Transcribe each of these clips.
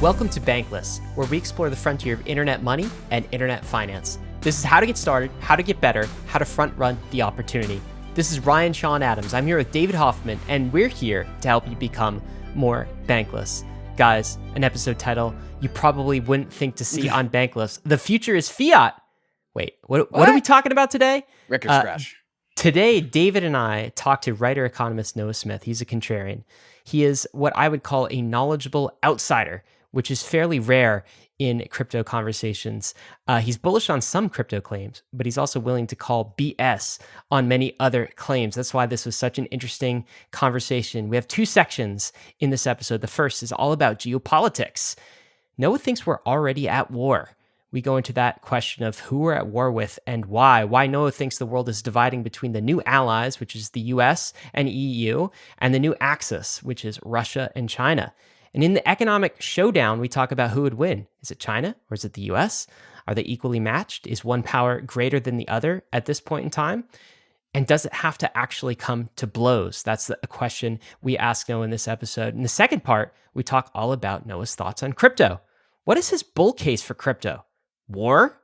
Welcome to Bankless, where we explore the frontier of internet money and internet finance. This is how to get started, how to get better, how to front run the opportunity. This is Ryan Sean Adams. I'm here with David Hoffman, and we're here to help you become more bankless. Guys, an episode title you probably wouldn't think to see on Bankless. The future is Fiat. Wait, what are we talking about today? Record scratch. Today, David and I talked to writer-economist Noah Smith. He's a contrarian. He is what I would call a knowledgeable outsider, which is fairly rare in crypto conversations. He's bullish on some crypto claims, but he's also willing to call BS on many other claims. That's why this was such an interesting conversation. We have two sections in this episode. The first is all about geopolitics. Noah thinks we're already at war. We go into that question of who we're at war with and why. Why Noah thinks the world is dividing between the new allies, which is the US and EU, and the new axis, which is Russia and China. And in the economic showdown, we talk about who would win. Is it China or is it the US? Are they equally matched? Is one power greater than the other at this point in time? And does it have to actually come to blows? That's a question we ask Noah in this episode. In the second part, we talk all about Noah's thoughts on crypto. What is his bull case for crypto? War?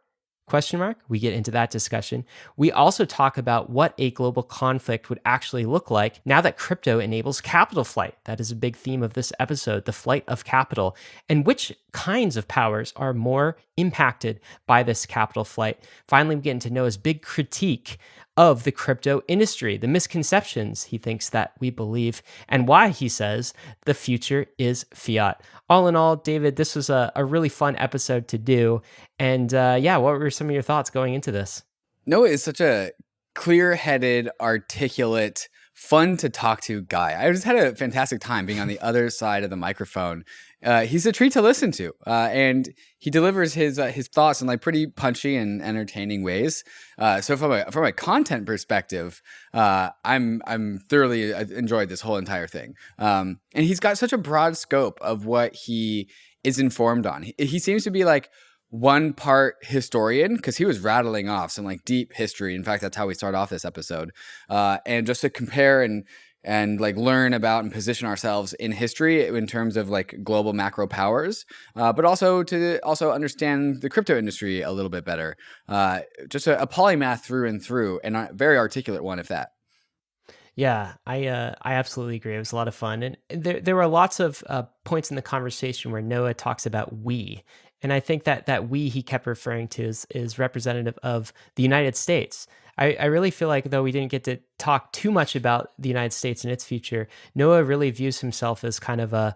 Question mark. We get into that discussion. We also talk about what a global conflict would actually look like now that crypto enables capital flight. That is a big theme of this episode, the flight of capital, and which kinds of powers are more impacted by this capital flight. Finally, we get into Noah's big critique of the crypto industry, the misconceptions he thinks that we believe, and why he says the future is fiat. All in all, David, this was a really fun episode to do. And what were some of your thoughts going into this? Noah is such a clear-headed, articulate, fun to talk to guy. I just had a fantastic time being on the other side of the microphone. He's a treat to listen to, and he delivers his thoughts in like pretty punchy and entertaining ways. So from a content perspective, I'm thoroughly enjoyed this whole entire thing. And he's got such a broad scope of what he is informed on. He seems to be like one part historian, because he was rattling off some like deep history. In fact, that's how we start off this episode. And just to compare and like learn about and position ourselves in history in terms of like global macro powers, but also to understand the crypto industry a little bit better. Just a polymath through and through, and a very articulate one, if that. Yeah, I absolutely agree. It was a lot of fun. And there were lots of points in the conversation where Noah talks about we. And I think that we he kept referring to is representative of the United States. I really feel like, though we didn't get to talk too much about the United States and its future, Noah really views himself as kind of a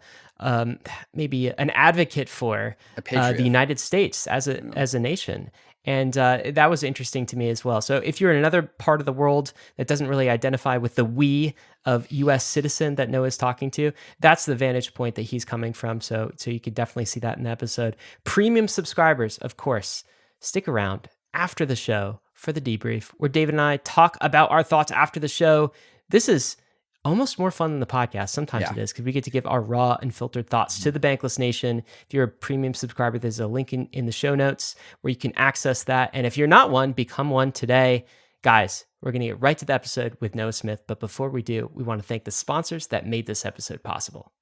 maybe an advocate for the United States as a nation. And that was interesting to me as well. So if you're in another part of the world that doesn't really identify with the we of U.S. citizen that Noah's talking to, that's the vantage point that he's coming from. So you could definitely see that in the episode. Premium subscribers, of course, stick around after the show for the debrief, where David and I talk about our thoughts after the show. This is almost more fun than the podcast. Sometimes it is, because we get to give our raw and filtered thoughts to the Bankless Nation. If you're a premium subscriber, there's a link in the show notes where you can access that. And if you're not one, become one today. Guys, we're going to get right to the episode with Noah Smith. But before we do, we want to thank the sponsors that made this episode possible.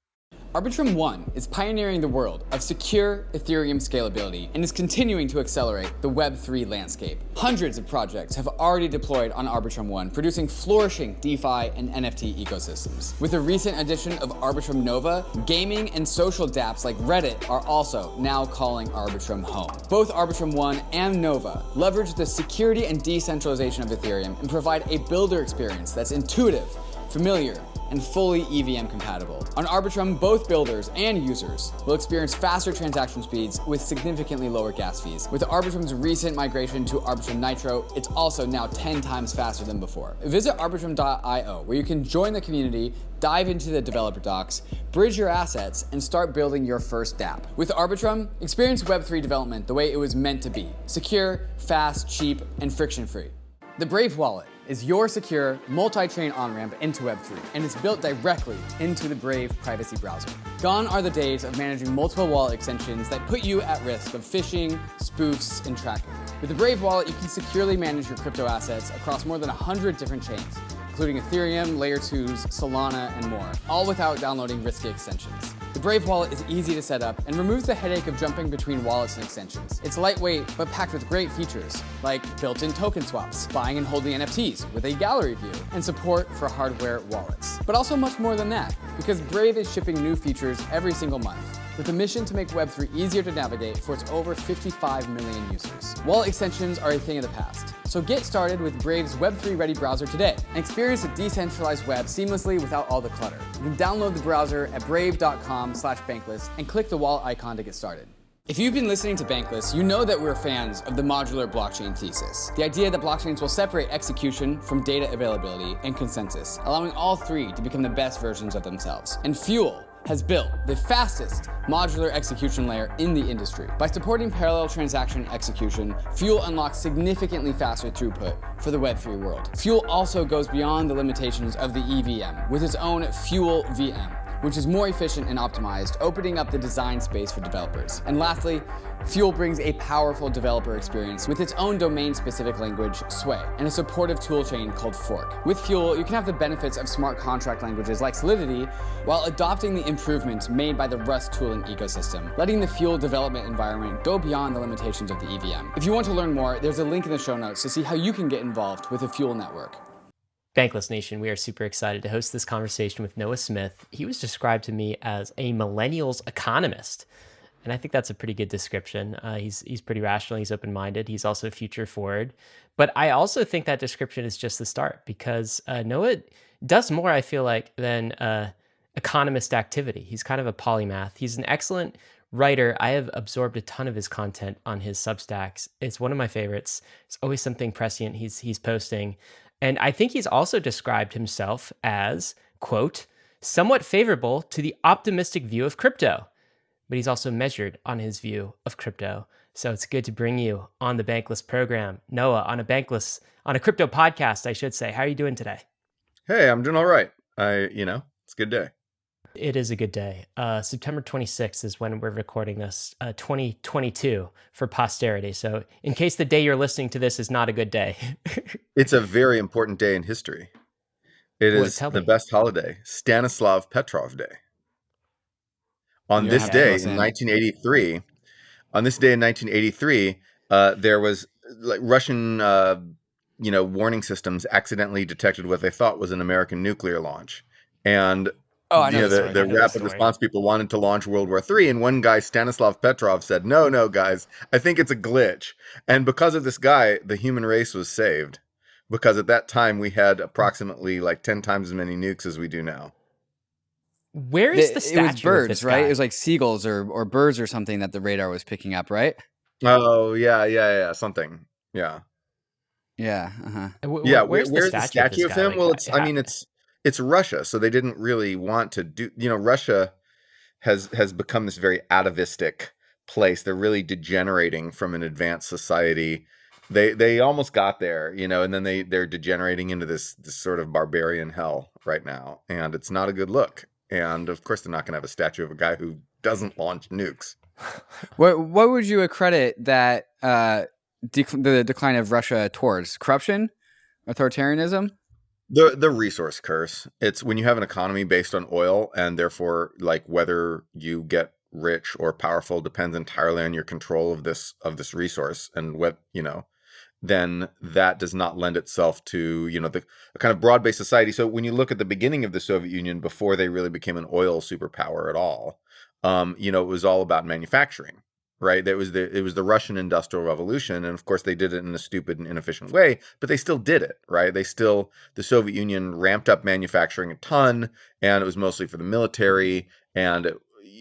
ARBITRUM 1 is pioneering the world of secure Ethereum scalability and is continuing to accelerate the Web3 landscape. Hundreds of projects have already deployed on ARBITRUM 1, producing flourishing DeFi and NFT ecosystems. With the recent addition of ARBITRUM Nova, gaming and social dApps like Reddit are also now calling ARBITRUM home. Both ARBITRUM 1 and Nova leverage the security and decentralization of Ethereum and provide a builder experience that's intuitive, familiar, and fully EVM compatible. On ARBITRUM, both builders and users will experience faster transaction speeds with significantly lower gas fees. With ARBITRUM's recent migration to ARBITRUM Nitro, it's also now 10 times faster than before. Visit arbitrum.io, where you can join the community, dive into the developer docs, bridge your assets, and start building your first dApp. With ARBITRUM, experience Web3 development the way it was meant to be: secure, fast, cheap, and friction-free. The Brave Wallet is your secure multi-chain on-ramp into Web3, and it's built directly into the Brave privacy browser. Gone are the days of managing multiple wallet extensions that put you at risk of phishing, spoofs, and tracking. With the Brave Wallet, you can securely manage your crypto assets across more than 100 different chains, including Ethereum, Layer 2s, Solana, and more, all without downloading risky extensions. The Brave wallet is easy to set up and removes the headache of jumping between wallets and extensions. It's lightweight, but packed with great features, like built-in token swaps, buying and holding NFTs with a gallery view, and support for hardware wallets. But also much more than that, because Brave is shipping new features every single month, with a mission to make Web3 easier to navigate for its over 55 million users. Wallet extensions are a thing of the past, so get started with Brave's Web3 ready browser today and experience a decentralized web seamlessly without all the clutter. You can download the browser at brave.com/bankless and click the wallet icon to get started. If you've been listening to Bankless, you know that we're fans of the modular blockchain thesis. The idea that blockchains will separate execution from data availability and consensus, allowing all three to become the best versions of themselves. And Fuel has built the fastest modular execution layer in the industry. By supporting parallel transaction execution, Fuel unlocks significantly faster throughput for the Web3 world. Fuel also goes beyond the limitations of the EVM with its own Fuel VM, which is more efficient and optimized, opening up the design space for developers. And lastly, Fuel brings a powerful developer experience with its own domain-specific language, Sway, and a supportive toolchain called Fork. With Fuel, you can have the benefits of smart contract languages like Solidity while adopting the improvements made by the Rust tooling ecosystem, letting the Fuel development environment go beyond the limitations of the EVM. If you want to learn more, there's a link in the show notes to see how you can get involved with the Fuel network. Bankless Nation, we are super excited to host this conversation with Noah Smith. He was described to me as a millennials economist, and I think that's a pretty good description. He's pretty rational, he's open-minded, he's also future forward. But I also think that description is just the start, because Noah does more, I feel like, than economist activity. He's kind of a polymath. He's an excellent writer. I have absorbed a ton of his content on his Substacks. It's one of my favorites. It's always something prescient he's posting. And I think he's also described himself as, quote, somewhat favorable to the optimistic view of crypto. But he's also measured on his view of crypto. So it's good to bring you on the Bankless program. Noah, on a crypto podcast, I should say. How are you doing today? Hey, I'm doing all right. It's a good day. It is a good day. September 26th is when we're recording this, 2022 for posterity. So in case the day you're listening to this is not a good day. It's a very important day in history. It is the best holiday, Stanislav Petrov Day. On this day in 1983, there was Russian, warning systems accidentally detected what they thought was an American nuclear launch. And the rapid response people wanted to launch World War III, and one guy, Stanislav Petrov, said, no, guys, I think it's a glitch. And because of this guy, the human race was saved, because at that time we had approximately 10 times as many nukes as we do now. Where is the statue? It was birds, of this right? guy? It was like seagulls or birds or something that the radar was picking up, right? Oh, yeah, something. Yeah. Yeah. Uh-huh. Where's the statue of him? Well, it's Russia, so they didn't really want to do. Russia has become this very atavistic place. They're really degenerating from an advanced society. They almost got there, and then they're degenerating into this sort of barbarian hell right now, and it's not a good look. And of course, they're not going to have a statue of a guy who doesn't launch nukes. What would you accredit that the decline of Russia towards? Corruption, authoritarianism? The resource curse. It's when you have an economy based on oil, and therefore, whether you get rich or powerful depends entirely on your control of this resource, and then that does not lend itself to the kind of broad-based society. So when you look at the beginning of the Soviet Union, before they really became an oil superpower at all, it was all about manufacturing. Right, it was the Russian Industrial Revolution, and of course they did it in a stupid and inefficient way, but they still did it. Right, the Soviet Union ramped up manufacturing a ton, and it was mostly for the military, and it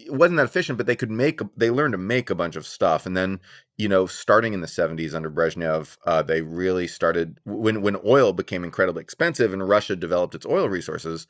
wasn't that efficient, but they learned to make a bunch of stuff, and then starting in the 70s under Brezhnev, they really started when oil became incredibly expensive, and Russia developed its oil resources.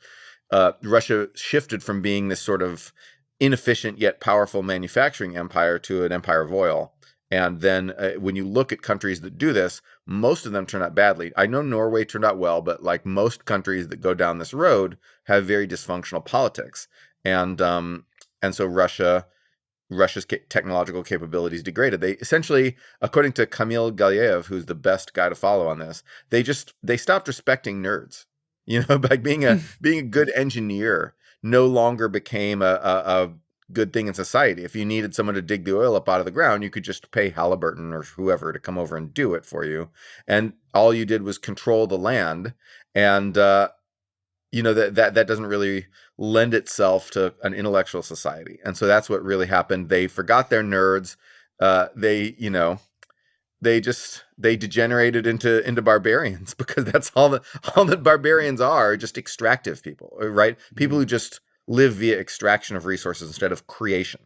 Russia shifted from being this sort of inefficient yet powerful manufacturing empire to an empire of oil. And then when you look at countries that do this, most of them turn out badly. I know Norway turned out well, but like most countries that go down this road have very dysfunctional politics. And so Russia's technological capabilities degraded. They essentially, according to Kamil Galiev, who's the best guy to follow on this, they stopped respecting nerds. Like being a good engineer no longer became a good thing in society. If you needed someone to dig the oil up out of the ground, you could just pay Halliburton or whoever to come over and do it for you. And all you did was control the land. And, that doesn't really lend itself to an intellectual society. And so that's what really happened. They forgot their nerds. They degenerated into barbarians, because that's all that barbarians are, just extractive people, right? People who just live via extraction of resources instead of creation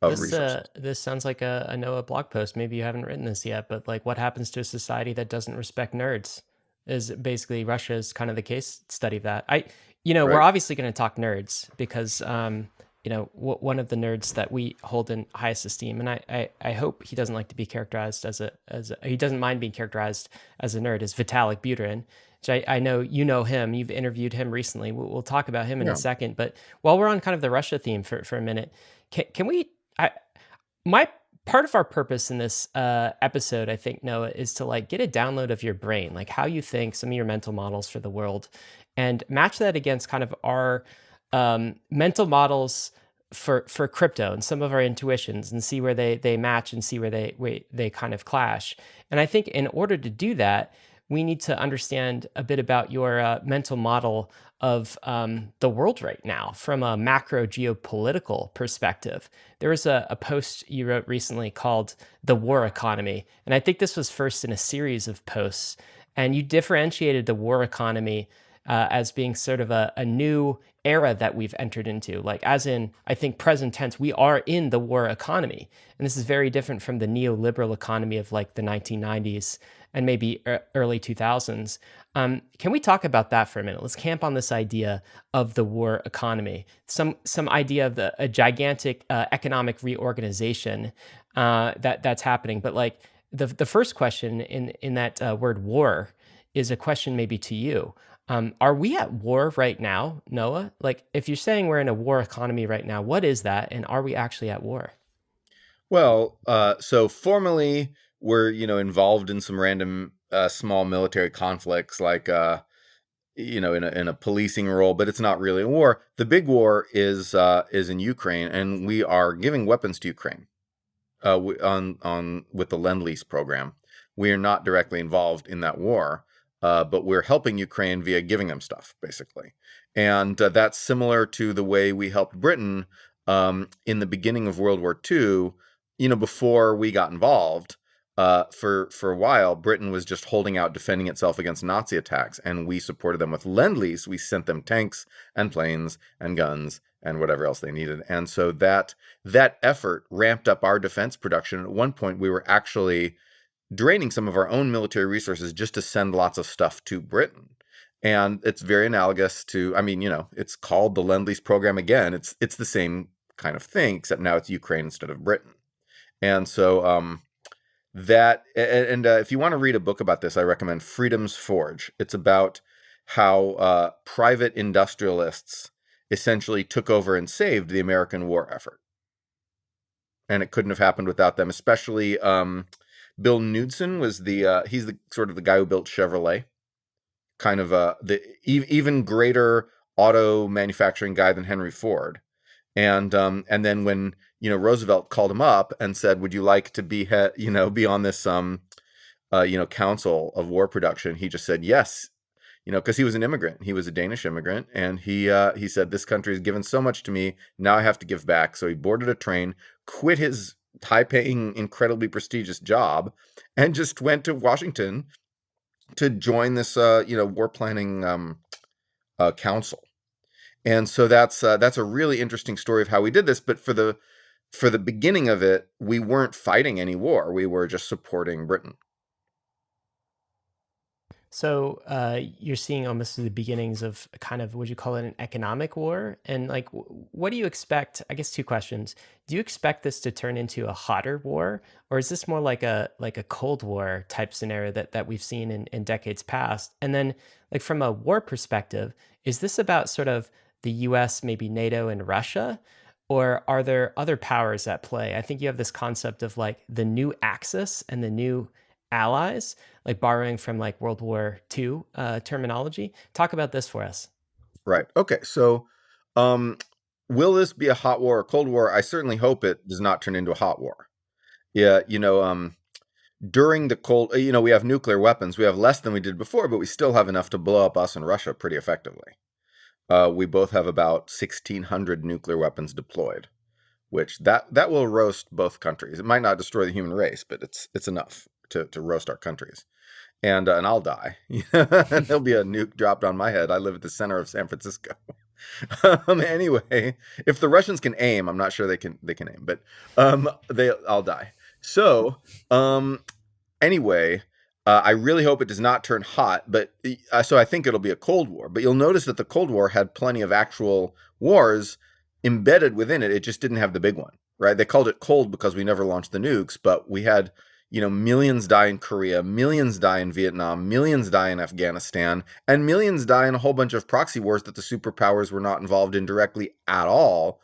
of resources. This sounds like a Noah blog post. Maybe you haven't written this yet, but like, what happens to a society that doesn't respect nerds? Is basically Russia is kind of the case study of that. We're Right. obviously going to talk nerds because one of the nerds that we hold in highest esteem, and I hope he doesn't like to be characterized as he doesn't mind being characterized as a nerd, is Vitalik Buterin. Which I know you know him. You've interviewed him recently. We'll talk about him in Yeah. a second. But while we're on kind of the Russia theme for a minute, can we? My part of our purpose in this episode, I think, Noah, is to like get a download of your brain, like how you think, some of your mental models for the world, and match that against kind of our mental models for crypto and some of our intuitions, and see where they match and see where they kind of clash. And I think in order to do that, we need to understand a bit about your mental model of the world right now from a macro geopolitical perspective. There was a post you wrote recently called The War Economy. And I think this was first in a series of posts. And you differentiated the war economy as being sort of a new era that we've entered into. Like, as in, I think present tense, we are in the war economy. And this is very different from the neoliberal economy of like the 1990s and maybe early 2000s. Can we talk about that for a minute? Let's camp on this idea of the war economy, some idea of a gigantic economic reorganization that's happening. But like the first question in that word war is a question maybe to you. Are we at war right now, Noah? Like, if you're saying we're in a war economy right now, what is that? And are we actually at war? Well, so formally, we're involved in some random small military conflicts, like in a policing role, but it's not really a war. The big war is in Ukraine, and we are giving weapons to Ukraine on with the Lend-Lease program. We are not directly involved in that war, but we're helping Ukraine via giving them stuff, basically. And that's similar to the way we helped Britain in the beginning of World War II. Before we got involved, for a while, Britain was just holding out, defending itself against Nazi attacks, and we supported them with Lend-Lease. We sent them tanks and planes and guns and whatever else they needed. And so that effort ramped up our defense production. At one point, we were actually draining some of our own military resources just to send lots of stuff to Britain. And it's very analogous to, it's called the Lend-Lease program again. It's the same kind of thing, except now it's Ukraine instead of Britain. And so if you want to read a book about this, I recommend Freedom's Forge. It's about how private industrialists essentially took over and saved the American war effort. And it couldn't have happened without them, especially Bill Knudsen was he's the sort of the guy who built Chevrolet, kind of the even greater auto manufacturing guy than Henry Ford. And then when Roosevelt called him up and said, "Would you like to be on this council of war production?" He just said yes, because he was an immigrant. He was a Danish immigrant, and he said, "This country has given so much to me. Now I have to give back." So he boarded a train, quit his high-paying, incredibly prestigious job, and just went to Washington to join this war planning council. And so that's a really interesting story of how we did this. But for the beginning of it, we weren't fighting any war. We were just supporting Britain. So you're seeing almost the beginnings of kind of, would you call it an economic war? And like, what do you expect? I guess two questions. Do you expect this to turn into a hotter war, or is this more like a Cold War type scenario that we've seen in decades past? And then, like, from a war perspective, is this about sort of the U.S., maybe NATO and Russia, or are there other powers at play? I think you have this concept of like the new Axis and the new allies, like borrowing from like World War II terminology. Talk about this for us. Right. Okay. So, will this be a hot war or cold war? I certainly hope it does not turn into a hot war. Yeah. During the cold, we have nuclear weapons. We have less than we did before, but we still have enough to blow up us and Russia pretty effectively. We both have about 1,600 nuclear weapons deployed, which that will roast both countries. It might not destroy the human race, but it's enough to roast our countries. And I'll die. There'll be a nuke dropped on my head. I live at the center of San Francisco. Anyway, if the Russians can aim, I'm not sure they can aim, but I'll die. So anyway, I really hope it does not turn hot. But so I think it'll be a Cold War. But you'll notice that the Cold War had plenty of actual wars embedded within it. It just didn't have the big one, right? They called it cold because we never launched the nukes, but we had millions die in Korea, millions die in Vietnam, millions die in Afghanistan, and millions die in a whole bunch of proxy wars that the superpowers were not involved in directly at all.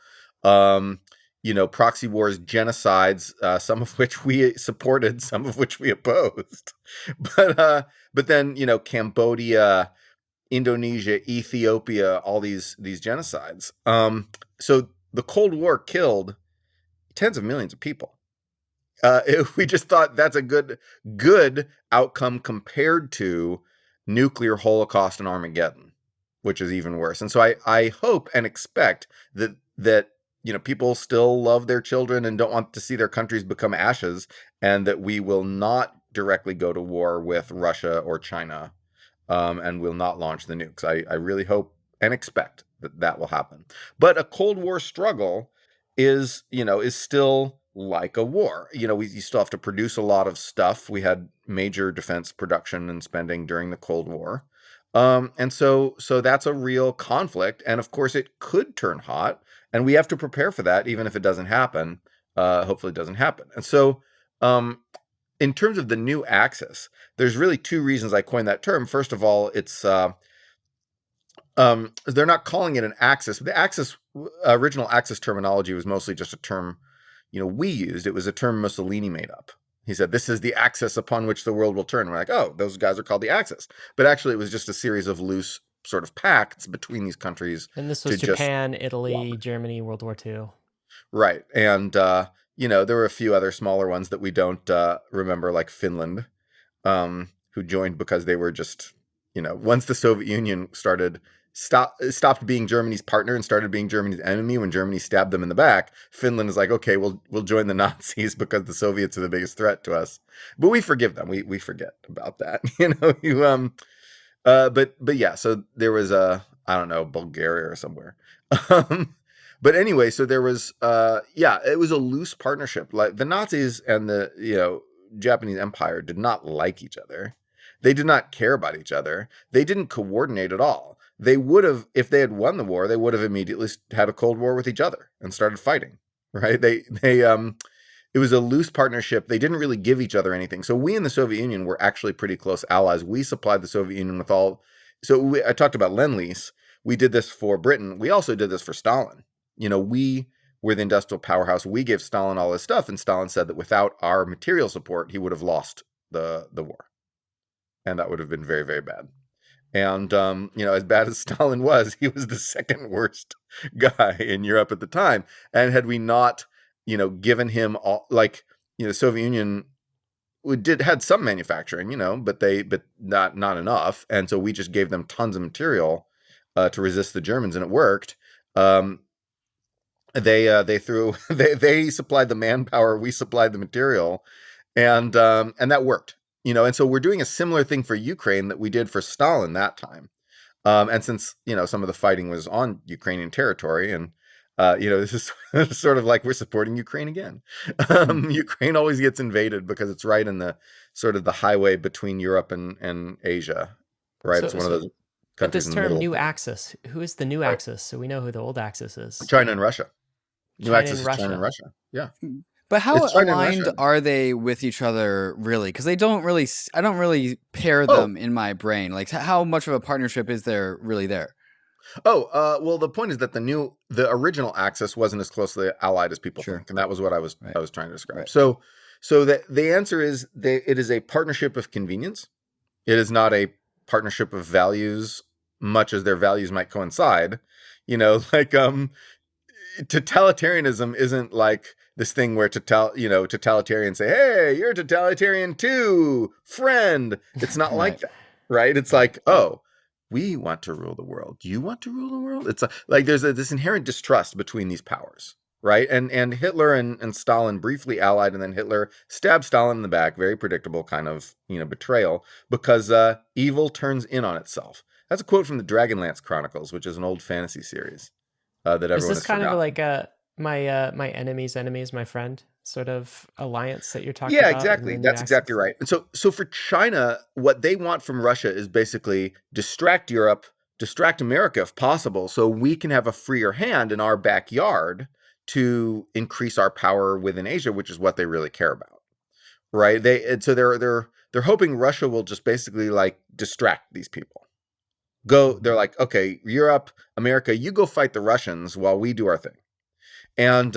Proxy wars, genocides, some of which we supported, some of which we opposed. But then, Cambodia, Indonesia, Ethiopia, all these genocides. So the Cold War killed tens of millions of people. We just thought that's a good outcome compared to nuclear holocaust and Armageddon, which is even worse. And so I hope and expect that people still love their children and don't want to see their countries become ashes, and that we will not directly go to war with Russia or China, and will not launch the nukes. I really hope and expect that will happen. But a Cold War struggle is still like a war. You still have to produce a lot of stuff. We had major defense production and spending during the Cold War. And so that's a real conflict. And of course it could turn hot, and we have to prepare for that, even if it doesn't happen. Hopefully it doesn't happen. And so, in terms of the new axis, there's really two reasons I coined that term. First of all, it's, they're not calling it an axis. The original axis terminology was mostly just a term we used. It was a term Mussolini made up. He said, this is the axis upon which the world will turn. We're like, oh, those guys are called the Axis. But actually, it was just a series of loose sort of pacts between these countries. And this was Japan, Italy, Germany, World War II. Right. And, there were a few other smaller ones that we don't remember, like Finland, who joined because they were just, once the Soviet Union stopped being Germany's partner and started being Germany's enemy when Germany stabbed them in the back, Finland is like, okay, we'll join the Nazis because the Soviets are the biggest threat to us. But we forgive them. We forget about that. But yeah, so there was Bulgaria or somewhere. But anyway, so there was it was a loose partnership. Like the Nazis and the Japanese Empire did not like each other. They did not care about each other. They didn't coordinate at all. They would have, if they had won the war, they would have immediately had a Cold War with each other and started fighting, right? It was a loose partnership. They didn't really give each other anything. So we in the Soviet Union were actually pretty close allies. We supplied the Soviet Union with all. So I talked about Lend-Lease. We did this for Britain. We also did this for Stalin. We were the industrial powerhouse. We gave Stalin all his stuff, and Stalin said that without our material support, he would have lost the war, and that would have been very, very bad. And, as bad as Stalin was, he was the second worst guy in Europe at the time. And had we not, given him all, the Soviet Union had some manufacturing, but not enough. And so we just gave them tons of material to resist the Germans, and it worked. They supplied the manpower, we supplied the material, and that worked. And so we're doing a similar thing for Ukraine that we did for Stalin that time. And since, some of the fighting was on Ukrainian territory, and, this is sort of like we're supporting Ukraine again. Ukraine always gets invaded because it's right in the sort of the highway between Europe and Asia, right? It's one of those countries. But this term new axis, who is the new axis? So we know who the old axis is. China and Russia. New axis is China and Russia. Yeah. But how aligned are they with each other, really? Because I don't really pair them in my brain. Like, how much of a partnership is there really there? Well, the point is that the original axis wasn't as closely allied as people think, and that was what I was trying to describe. Right. So the answer is it is a partnership of convenience. It is not a partnership of values, much as their values might coincide. Like totalitarianism isn't like this thing where totalitarians say, "Hey, you're totalitarian too, friend." It's not like that, right? It's like, "Oh, we want to rule the world. You want to rule the world?" It's like there's this inherent distrust between these powers, right? And Hitler and Stalin briefly allied, and then Hitler stabbed Stalin in the back. Very predictable kind of betrayal, because evil turns in on itself. That's a quote from the Dragonlance Chronicles, which is an old fantasy series that everyone Is this has kind forgotten. of like my enemy's enemy is my friend sort of alliance that you're talking Yeah, about? exactly. And That's exactly right. And so for China, what they want from Russia is basically distract Europe, distract America if possible, so we can have a freer hand in our backyard to increase our power within Asia, which is what they really care about, right? They're hoping Russia will just basically like distract these people. They're like, okay, Europe, America, you go fight the Russians while we do our thing. And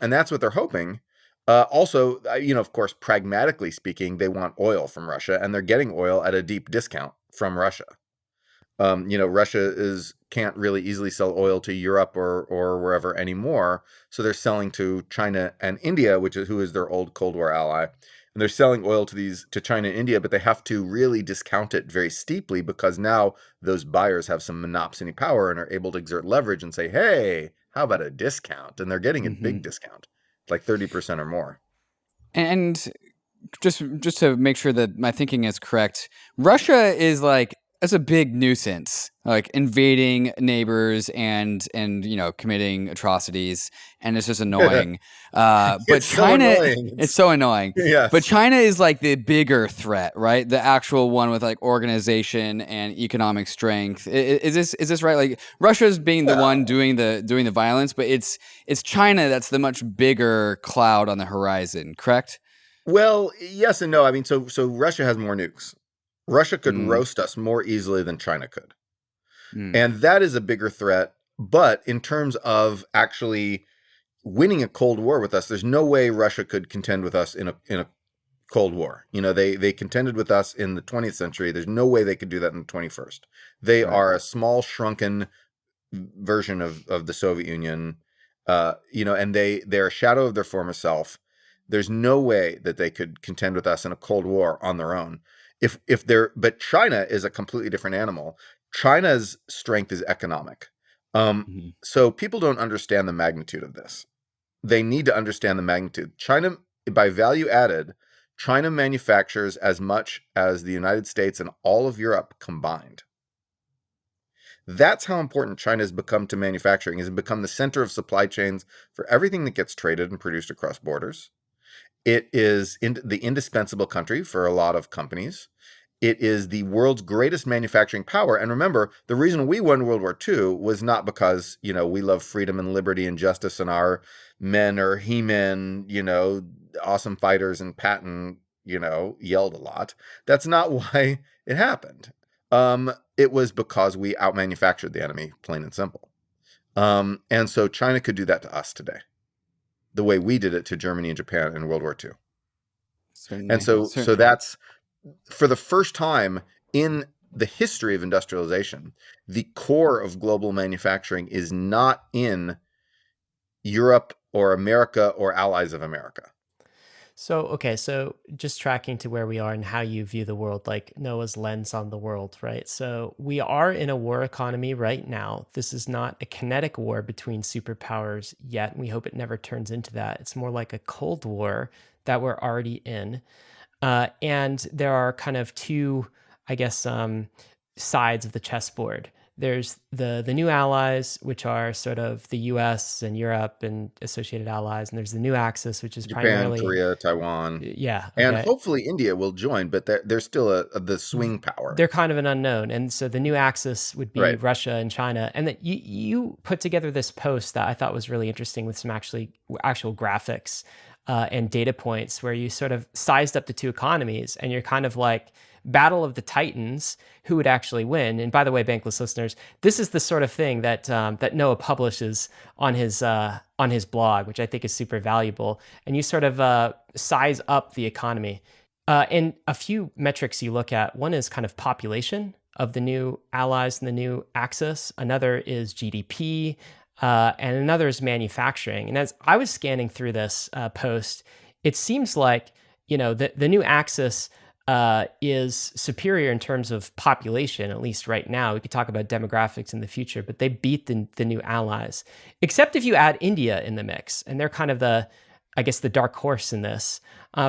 that's what they're hoping. Also, of course, pragmatically speaking, they want oil from Russia, and they're getting oil at a deep discount from Russia. Russia can't really easily sell oil to Europe or wherever anymore, so they're selling to China and India, who is their old Cold War ally, and they're selling oil to China and India, but they have to really discount it very steeply because now those buyers have some monopsony power and are able to exert leverage and say, "Hey, how about a discount?" And they're getting a big discount, like 30% or more. And just to make sure that my thinking is correct, Russia is like, that's a big nuisance, like invading neighbors and committing atrocities, and it's just annoying. But It's so China, annoying. it's so annoying. Yes. But China is like the bigger threat, right? The actual one with like organization and economic strength. Is this right? Like Russia's being the one doing the violence, but it's China that's the much bigger cloud on the horizon, correct? Well, yes and no. I mean, so Russia has more nukes. Russia could roast us more easily than China could. And that is a bigger threat. But in terms of actually winning a Cold War with us, there's no way Russia could contend with us in a Cold War. They contended with us in the 20th century. There's no way they could do that in the 21st. They are a small, shrunken version of the Soviet Union, and they're a shadow of their former self. There's no way that they could contend with us in a Cold War on their own. But China is a completely different animal. China's strength is economic. So people don't understand the magnitude of this. They need to understand the magnitude. China, by value added, China manufactures as much as the United States and all of Europe combined. That's how important China has become to manufacturing. It's become the center of supply chains for everything that gets traded and produced across borders. It is the indispensable country for a lot of companies. It is the world's greatest manufacturing power. And remember, the reason we won World War II was not because, we love freedom and liberty and justice and our men are he-men, awesome fighters, and Patton, yelled a lot. That's not why it happened. It was because we outmanufactured the enemy, plain and simple. And so China could do that to us today, the way we did it to Germany and Japan in World War II. Certainly. And so that's, for the first time in the history of industrialization, the core of global manufacturing is not in Europe or America or allies of America. So just tracking to where we are and how you view the world, like Noah's lens on the world, right? So we are in a war economy right now. This is not a kinetic war between superpowers yet, and we hope it never turns into that. It's more like a Cold War that we're already in. And there are kind of two, I guess, sides of the chessboard. There's the new allies, which are sort of the US and Europe and associated allies. And there's the new axis, which is Japan, primarily Korea, Taiwan. Yeah. And hopefully India will join, but they're still the swing power. They're kind of an unknown. And so the new axis would be Russia and China. And that you put together this post that I thought was really interesting with some actual graphics and data points where you sort of sized up the two economies, and you're kind of like battle of the titans, who would actually win. And by the way, Bankless listeners, this is the sort of thing that that Noah publishes on his blog, which I think is super valuable. And you sort of size up the economy. And a few metrics you look at. One is kind of population of the new allies and the new axis. Another is GDP, and another is manufacturing. And as I was scanning through this post, it seems like the new axis is superior in terms of population, at least right now. We could talk about demographics in the future, but they beat the new allies, except if you add India in the mix, and they're kind of the dark horse in this.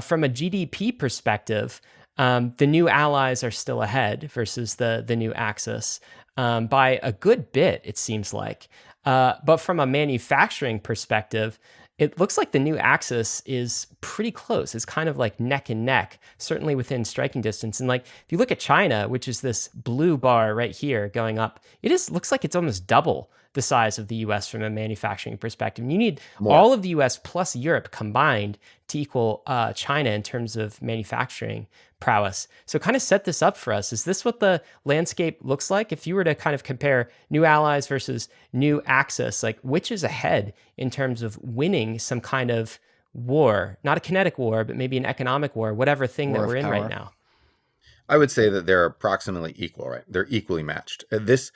From a GDP perspective, the new allies are still ahead versus the new axis by a good bit, it seems like. But from a manufacturing perspective, it looks like the new axis is pretty close. It's kind of like neck and neck, certainly within striking distance. And like if you look at China, which is this blue bar right here going up, looks like it's almost double the size of the US from a manufacturing perspective. And you need all of the US plus Europe combined to equal China in terms of manufacturing prowess. So kind of set this up for us. Is this what the landscape looks like? If you were to kind of compare new allies versus new axis, like which is ahead in terms of winning some kind of war, not a kinetic war, but maybe an economic war, whatever thing that we're in right now? I would say that they're approximately equal, right? They're equally matched. This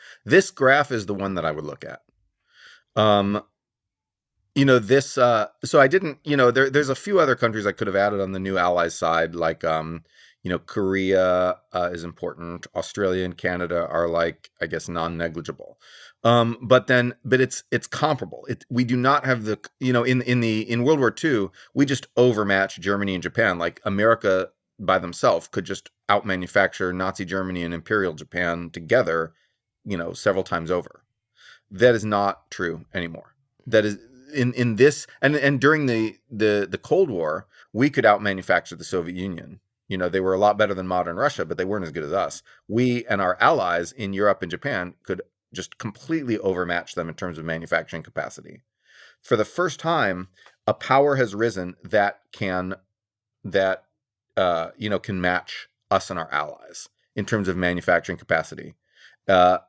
graph is the one that I would look at. So I didn't, there's a few other countries I could have added on the new allies side, like, Korea is important. Australia and Canada are I guess, non-negligible. But it's comparable. We do not have in World War II, we just overmatched Germany and Japan. Like America by themselves could just outmanufacture Nazi Germany and Imperial Japan together, several times over. That is not true anymore. That is in this, and during the Cold War, we could outmanufacture the Soviet Union. They were a lot better than modern Russia, but they weren't as good as us. We and our allies in Europe and Japan could just completely overmatch them in terms of manufacturing capacity. For the first time, a power has risen that can match us and our allies in terms of manufacturing capacity. I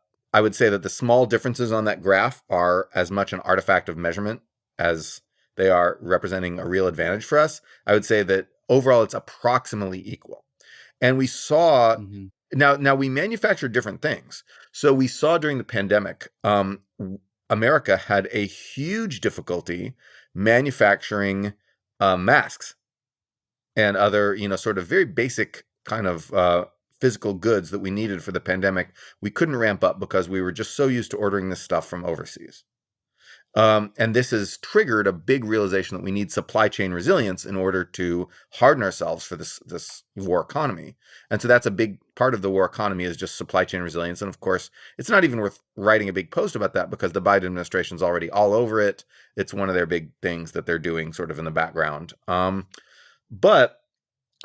would say that the small differences on that graph are as much an artifact of measurement as they are representing a real advantage for us. I would say that overall it's approximately equal. And we saw now we manufacture different things. So we saw during the pandemic, America had a huge difficulty manufacturing masks and other, sort of very basic kind of physical goods that we needed for the pandemic. We couldn't ramp up because we were just so used to ordering this stuff from overseas. And this has triggered a big realization that we need supply chain resilience in order to harden ourselves for this war economy. And so that's a big part of the war economy is just supply chain resilience. And of course, it's not even worth writing a big post about that because the Biden administration's already all over it. It's one of their big things that they're doing sort of in the background. But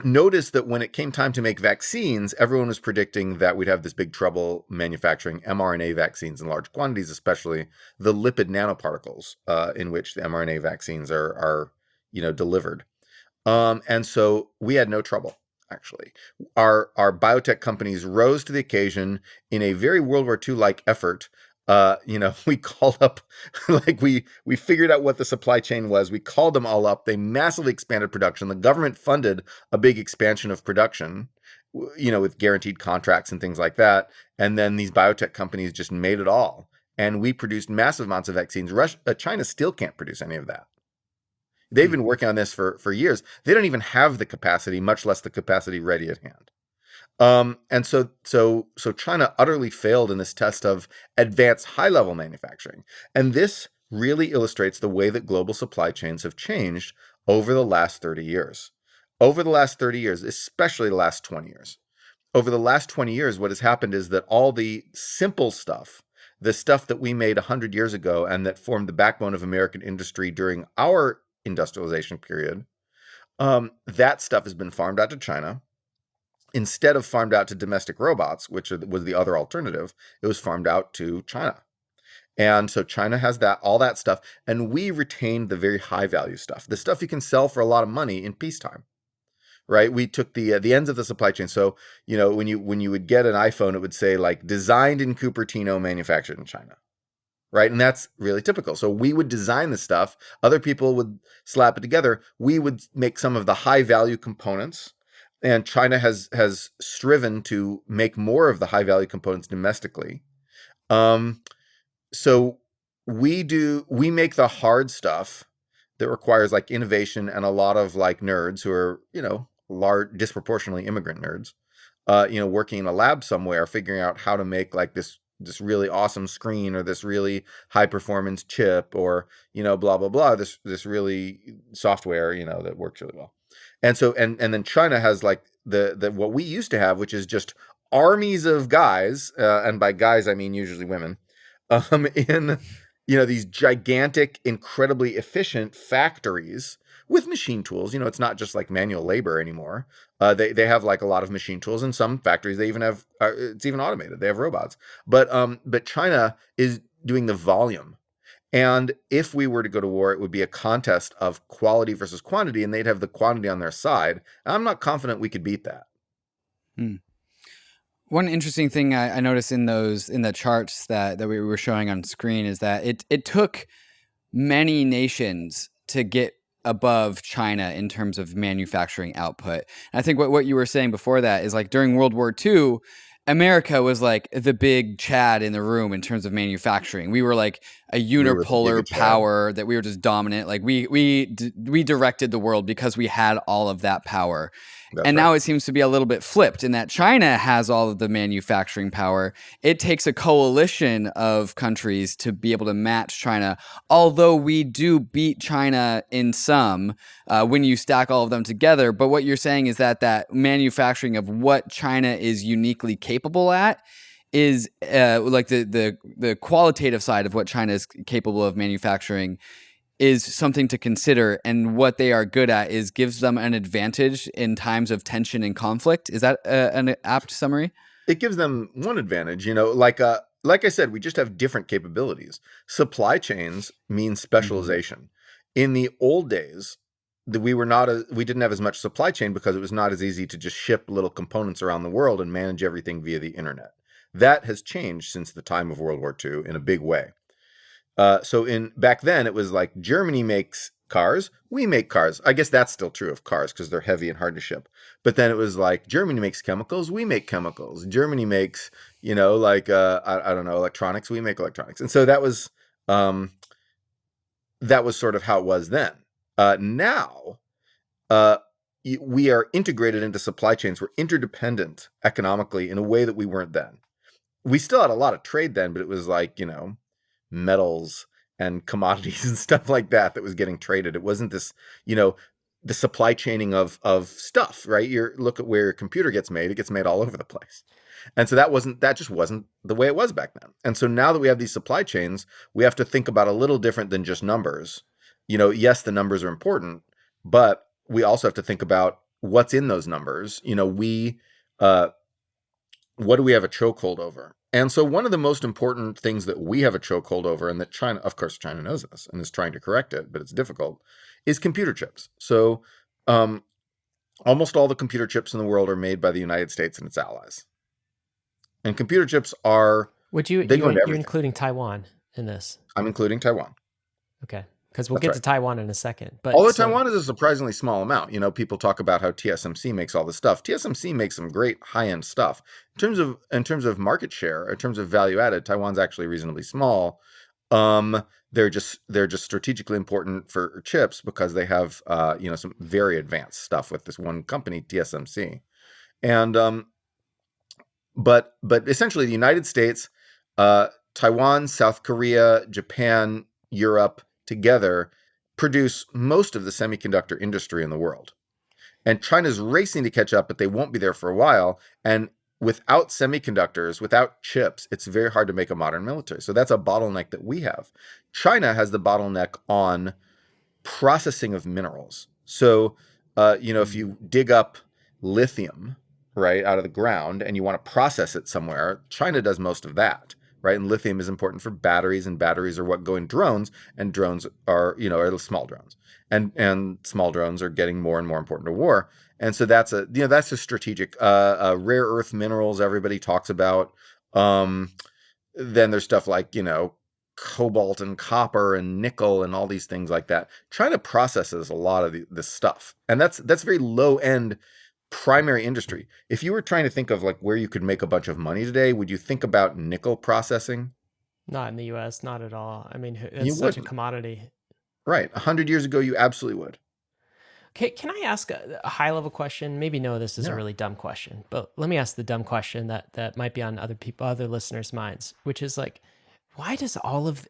notice that when it came time to make vaccines, everyone was predicting that we'd have this big trouble manufacturing mRNA vaccines in large quantities, especially the lipid nanoparticles in which the mRNA vaccines are delivered. And so we had no trouble, actually. Our biotech companies rose to the occasion in a very World War II-like effort. We called up, we figured out what the supply chain was. We called them all up. They massively expanded production. The government funded a big expansion of production, with guaranteed contracts and things like that. And then these biotech companies just made it all. And we produced massive amounts of vaccines. China still can't produce any of that. They've been working on this for years. They don't even have the capacity, much less the capacity ready at hand. And so China utterly failed in this test of advanced high-level manufacturing. And this really illustrates the way that global supply chains have changed over the last 30 years. Over the last 30 years, especially the last 20 years. Over the last 20 years, what has happened is that all the simple stuff, the stuff that we made 100 years ago and that formed the backbone of American industry during our industrialization period, that stuff has been farmed out to China. Instead of farmed out to domestic robots, which was the other alternative, it was farmed out to China. And so China has all that stuff, and we retained the very high value stuff, the stuff you can sell for a lot of money in peacetime, right? We took the ends of the supply chain. So, when you would get an iPhone, it would say like designed in Cupertino, manufactured in China, right? And that's really typical. So we would design the stuff, other people would slap it together. We would make some of the high value components, and China has striven to make more of the high value components domestically. So we make the hard stuff that requires like innovation and a lot of like nerds who are, large, disproportionately immigrant nerds, working in a lab somewhere, figuring out how to make like this really awesome screen or this really high performance chip or, blah, blah, blah, this really software, that works really well. And so, and then China has like the what we used to have, which is just armies of guys, and by guys, I mean usually women, in these gigantic, incredibly efficient factories with machine tools. It's not just like manual labor anymore. They have like a lot of machine tools. In some factories, they even have it's even automated. They have robots. But China is doing the volume. And if we were to go to war, it would be a contest of quality versus quantity, and they'd have the quantity on their side. I'm not confident we could beat that. One interesting thing I noticed in the charts that we were showing on screen is that it took many nations to get above China in terms of manufacturing output. And I think what you were saying before that is like during World War II, America was like the big Chad in the room in terms of manufacturing. We were like a unipolar power that we were just dominant. Like we directed the world because we had all of that power. Now it seems to be a little bit flipped in that China has all of the manufacturing power. It takes a coalition of countries to be able to match China, although we do beat China in some when you stack all of them together. But what you're saying is that manufacturing of what China is uniquely capable at is like the qualitative side of what China is capable of manufacturing is something to consider, and what they are good at is gives them an advantage in times of tension and conflict. Is that an apt summary? It gives them one advantage, like I said, we just have different capabilities. Supply chains mean specialization. In the old days, we didn't have as much supply chain because it was not as easy to just ship little components around the world and manage everything via the internet. That has changed since the time of World War II in a big way. So back then it was like Germany makes cars, we make cars. I guess that's still true of cars because they're heavy and hard to ship. But then it was like Germany makes chemicals, we make chemicals. Germany makes, I don't know, electronics, we make electronics. And so that was sort of how it was then. Now we are integrated into supply chains. We're interdependent economically in a way that we weren't then. We still had a lot of trade then, but it was like, metals and commodities and stuff like that was getting traded. It wasn't this, the supply chaining of stuff, right? Look at where your computer gets made. It gets made all over the place. And so that just wasn't the way it was back then. And so now that we have these supply chains, we have to think about a little different than just numbers. Yes, the numbers are important, but we also have to think about what's in those numbers. What do we have a chokehold over? And so one of the most important things that we have a chokehold over, and that China, of course, China knows this and is trying to correct it, but it's difficult, is computer chips. So almost all the computer chips in the world are made by the United States and its allies. And computer chips are... You're including Taiwan in this? I'm including Taiwan. Okay. Because we'll get to Taiwan in a second. But although Taiwan is a surprisingly small amount. People talk about how TSMC makes all this stuff. TSMC makes some great high-end stuff. In terms of market share, in terms of value added, Taiwan's actually reasonably small. They're just strategically important for chips because they have some very advanced stuff with this one company, TSMC. And but essentially the United States, Taiwan, South Korea, Japan, Europe together produce most of the semiconductor industry in the world. And China's racing to catch up, but they won't be there for a while. And without semiconductors, without chips, it's very hard to make a modern military. So that's a bottleneck that we have. China has the bottleneck on processing of minerals. So, if you dig up lithium, right, out of the ground and you want to process it somewhere, China does most of that. right? And lithium is important for batteries, and batteries are what go in drones, and drones are, are small drones, and small drones are getting more and more important to war. And so that's a strategic, rare earth minerals everybody talks about. Then there's stuff like, cobalt and copper and nickel and all these things like that. China processes a lot of this stuff. And that's very low end primary industry. If you were trying to think of like where you could make a bunch of money today, would you think about nickel processing? Not in the US, not at all. I mean, You it's such a wouldn't. commodity. Right. 100 years ago, you absolutely would. Okay, can I ask a high level question? Maybe no, this is a really dumb question, but let me ask the dumb question that might be on other listeners' minds, which is like, why does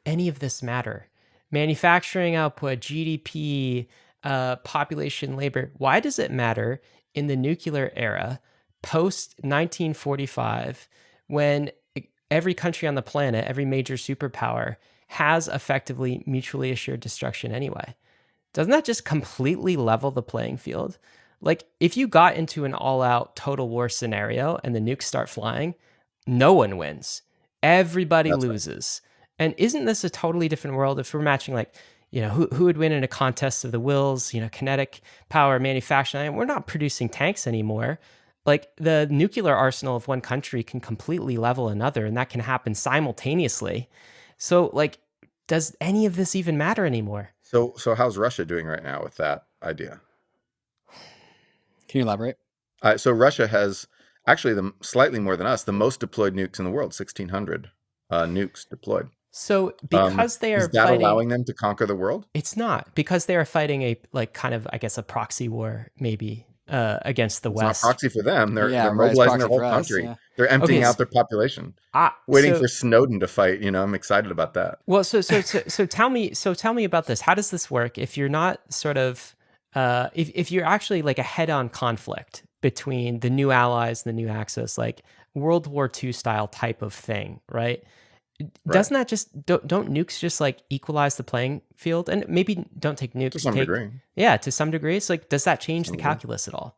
any of this matter? Manufacturing output, GDP, population, labor. Why does it matter in the nuclear era, post 1945, when every country on the planet, every major superpower, has effectively mutually assured destruction anyway? Doesn't that just completely level the playing field? Like, if you got into an all-out total war scenario and the nukes start flying, no one wins. Everybody loses. Right. And isn't this a totally different world if we're matching, like, who would win in a contest of the wills, kinetic power, manufacturing? We're not producing tanks anymore. Like, the nuclear arsenal of one country can completely level another, and that can happen simultaneously. So, like, does any of this even matter anymore? So how's Russia doing right now with that idea? Can you elaborate? So Russia has actually slightly more than us, the most deployed nukes in the world, 1,600 nukes deployed. So because they are is that allowing them to conquer the world? It's not, because they are fighting a proxy war maybe against the West. It's not proxy for them. They're mobilizing their whole country. Yeah. They're emptying out their population. Waiting for Snowden to fight. I'm excited about that. Well, so tell me about this. How does this work if you're not sort of if you're actually like a head-on conflict between the new allies and the new Axis, like World War II style type of thing, right? Doesn't that just don't nukes just like equalize the playing field? And maybe don't take nukes to some degree. Yeah, to some degree. So like, does that change the calculus at all?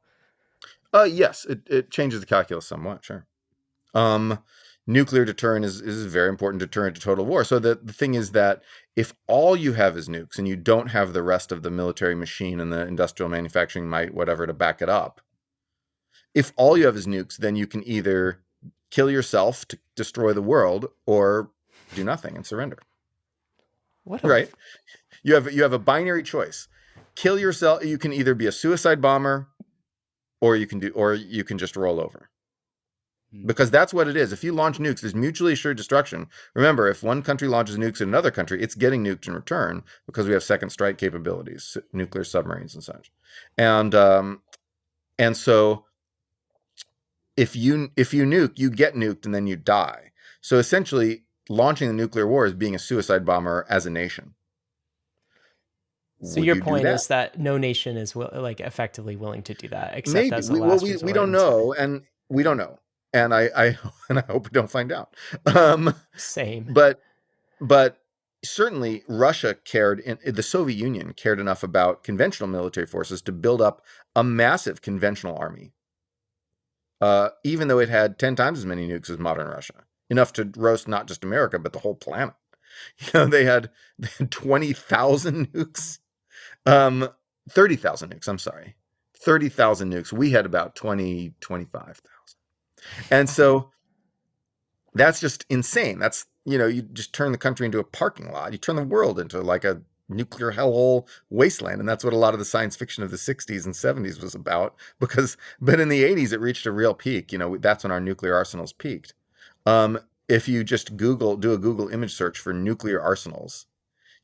Yes, it changes the calculus somewhat. Sure. Nuclear deterrent is a very important deterrent to total war. So the thing is that if all you have is nukes and you don't have the rest of the military machine and the industrial manufacturing might, whatever, to back it up, if all you have is nukes, then you can either kill yourself to destroy the world or do nothing and surrender. Right? You have a binary choice. Kill yourself. You can either be a suicide bomber or you can just roll over. Because that's what it is. If you launch nukes, there's mutually assured destruction. Remember, if one country launches nukes in another country, it's getting nuked in return because we have second strike capabilities, nuclear submarines and such. And so if you nuke, you get nuked and then you die. So essentially, launching the nuclear war is being a suicide bomber as a nation. So your point is that no nation is effectively willing to do that, except maybe as a last resort. We don't know, and we don't know. And I hope we don't find out. Same. But certainly Russia the Soviet Union cared enough about conventional military forces to build up a massive conventional army. Even though it had 10 times as many nukes as modern Russia, enough to roast not just America, but the whole planet. They had 20,000 nukes, 30,000 nukes. I'm sorry, 30,000 nukes. We had about 25,000. And so that's just insane. That's, you just turn the country into a parking lot. You turn the world into like a nuclear hellhole wasteland. And that's what a lot of the science fiction of the 60s and 70s was about. But in the 80s, it reached a real peak. That's when our nuclear arsenals peaked. If you just do a Google image search for nuclear arsenals,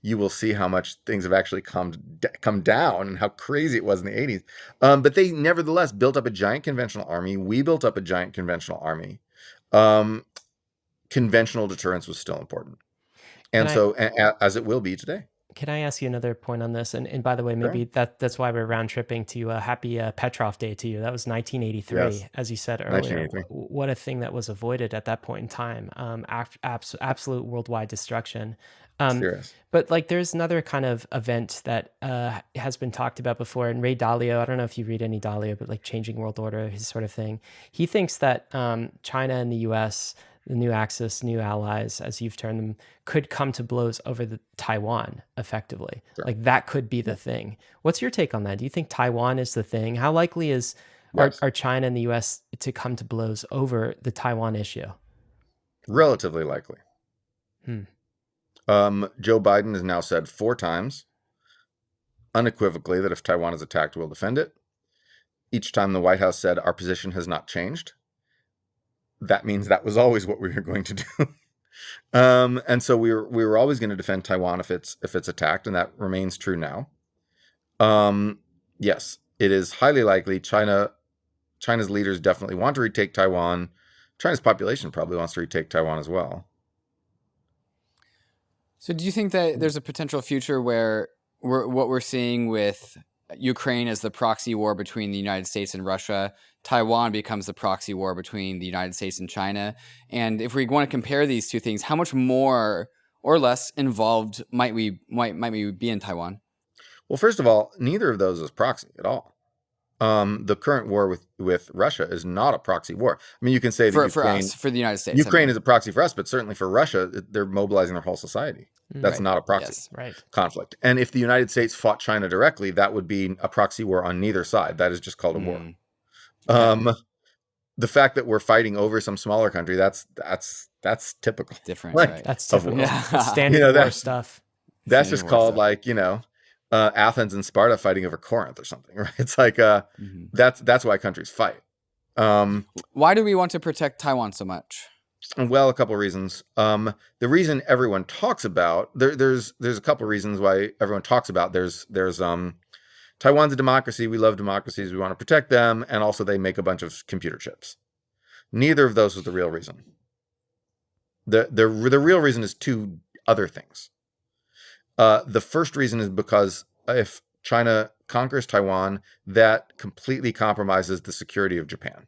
you will see how much things have actually come down and how crazy it was in the 80s. But they nevertheless built up a giant conventional army. We built up a giant conventional army. Conventional deterrence was still important. And as it will be today. Can I ask you another point on this? And by the way, maybe that's why we're round tripping to happy Petrov Day to you. That was 1983, yes. As you said earlier. What a thing that was avoided at that point in time. Absolute worldwide destruction. But like, there's another kind of event that has been talked about before. And Ray Dalio, I don't know if you read any Dalio, but like Changing World Order, his sort of thing. He thinks that China and the US, the new axis, new allies, as you've termed them, could come to blows over the Taiwan effectively. Sure. Like that could be the thing. What's your take on that? Do you think Taiwan is the thing? How likely is Yes. are China and the US to come to blows over the Taiwan issue? Relatively likely. Joe Biden has now said 4 times unequivocally that if Taiwan is attacked, we'll defend it. Each time the White House said our position has not changed. That means that was always what we were going to do. And so we were always going to defend Taiwan if it's attacked, and that remains true now. Yes, it is highly likely China's leaders definitely want to retake Taiwan. China's population probably wants to retake Taiwan as well. So do you think that there's a potential future where what we're seeing with Ukraine as the proxy war between the United States and Russia, Taiwan becomes the proxy war between the United States and China? And if we want to compare these two things, how much more or less involved might we be in Taiwan? Well, first of all, neither of those is proxy at all. The current war with Russia is not a proxy war. I mean, you can say that for us, for the United States, Ukraine is a proxy for us, but certainly for Russia, they're mobilizing their whole society. That's not a proxy conflict. And if the United States fought China directly, that would be a proxy war on neither side. That is just called a war. The fact that we're fighting over some smaller country, that's typical. Different, right? That's typical. That's standard war stuff. That's just called Athens and Sparta fighting over Corinth or something, right? It's like that's why countries fight. Why do we want to protect Taiwan so much? Well, a couple of reasons. The reason everyone talks about there's a couple of reasons why everyone talks about there's Taiwan's a democracy. We love democracies. We want to protect them, and also they make a bunch of computer chips. Neither of those is the real reason. The real reason is 2 other things. The first reason is because if China conquers Taiwan, that completely compromises the security of Japan,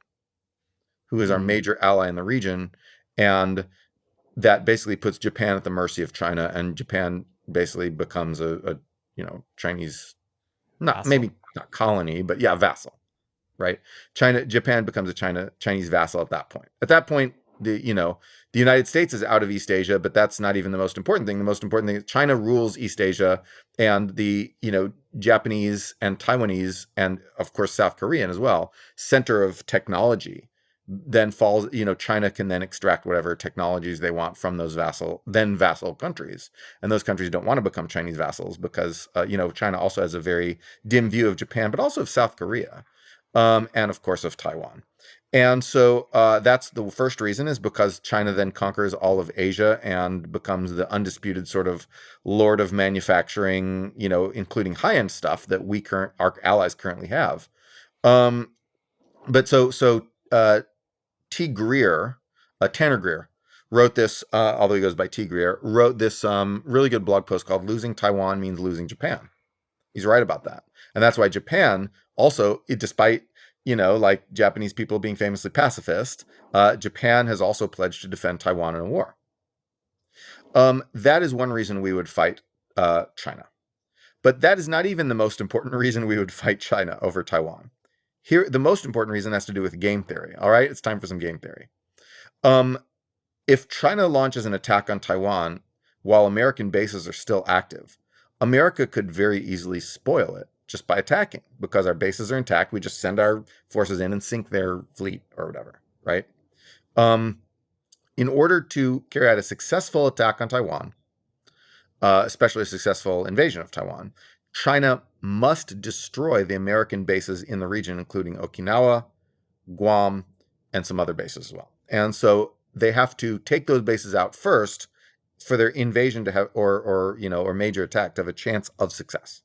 who is our major ally in the region. And that basically puts Japan at the mercy of China, and Japan basically becomes a Chinese, maybe not colony, but vassal, right? Japan becomes a Chinese vassal at that point. At that point, the United States is out of East Asia, but that's not even the most important thing. The most important thing is China rules East Asia, and the Japanese and Taiwanese, and of course South Korean as well, center of technology then falls, China can then extract whatever technologies they want from those vassal countries. And those countries don't want to become Chinese vassals because, China also has a very dim view of Japan, but also of South Korea, and of course of Taiwan. And so that's the first reason, is because China then conquers all of Asia and becomes the undisputed sort of lord of manufacturing, including high-end stuff that our allies currently have. But Tanner Greer wrote this, although he goes by T. Greer, wrote this really good blog post called "Losing Taiwan Means Losing Japan." He's right about that. And that's why Japan also, despite, Japanese people being famously pacifist, Japan has also pledged to defend Taiwan in a war. That is one reason we would fight China. But that is not even the most important reason we would fight China over Taiwan. Here, the most important reason has to do with game theory. All right, it's time for some game theory. If China launches an attack on Taiwan while American bases are still active, America could very easily spoil it just by attacking, because our bases are intact. We just send our forces in and sink their fleet or whatever, right? In order to carry out a successful attack on Taiwan, especially a successful invasion of Taiwan, China must destroy the American bases in the region, including Okinawa, Guam, and some other bases as well. And so they have to take those bases out first for their invasion to have, or major attack to have a chance of success.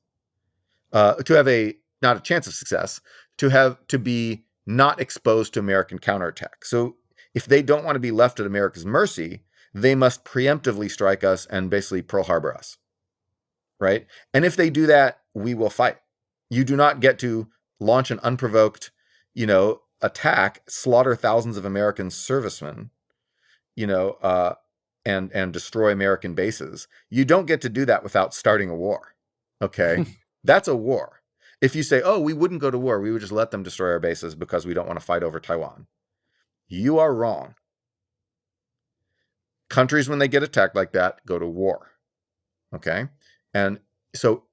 Not a chance of success, to be not exposed to American counterattack. So if they don't want to be left at America's mercy, they must preemptively strike us and basically Pearl Harbor us, right? And if they do that, we will fight. You do not get to launch an unprovoked, attack, slaughter thousands of American servicemen, and destroy American bases. You don't get to do that without starting a war, okay? That's a war. If you say, oh, we wouldn't go to war, we would just let them destroy our bases because we don't want to fight over Taiwan, you are wrong. Countries, when they get attacked like that, go to war. Okay? And so,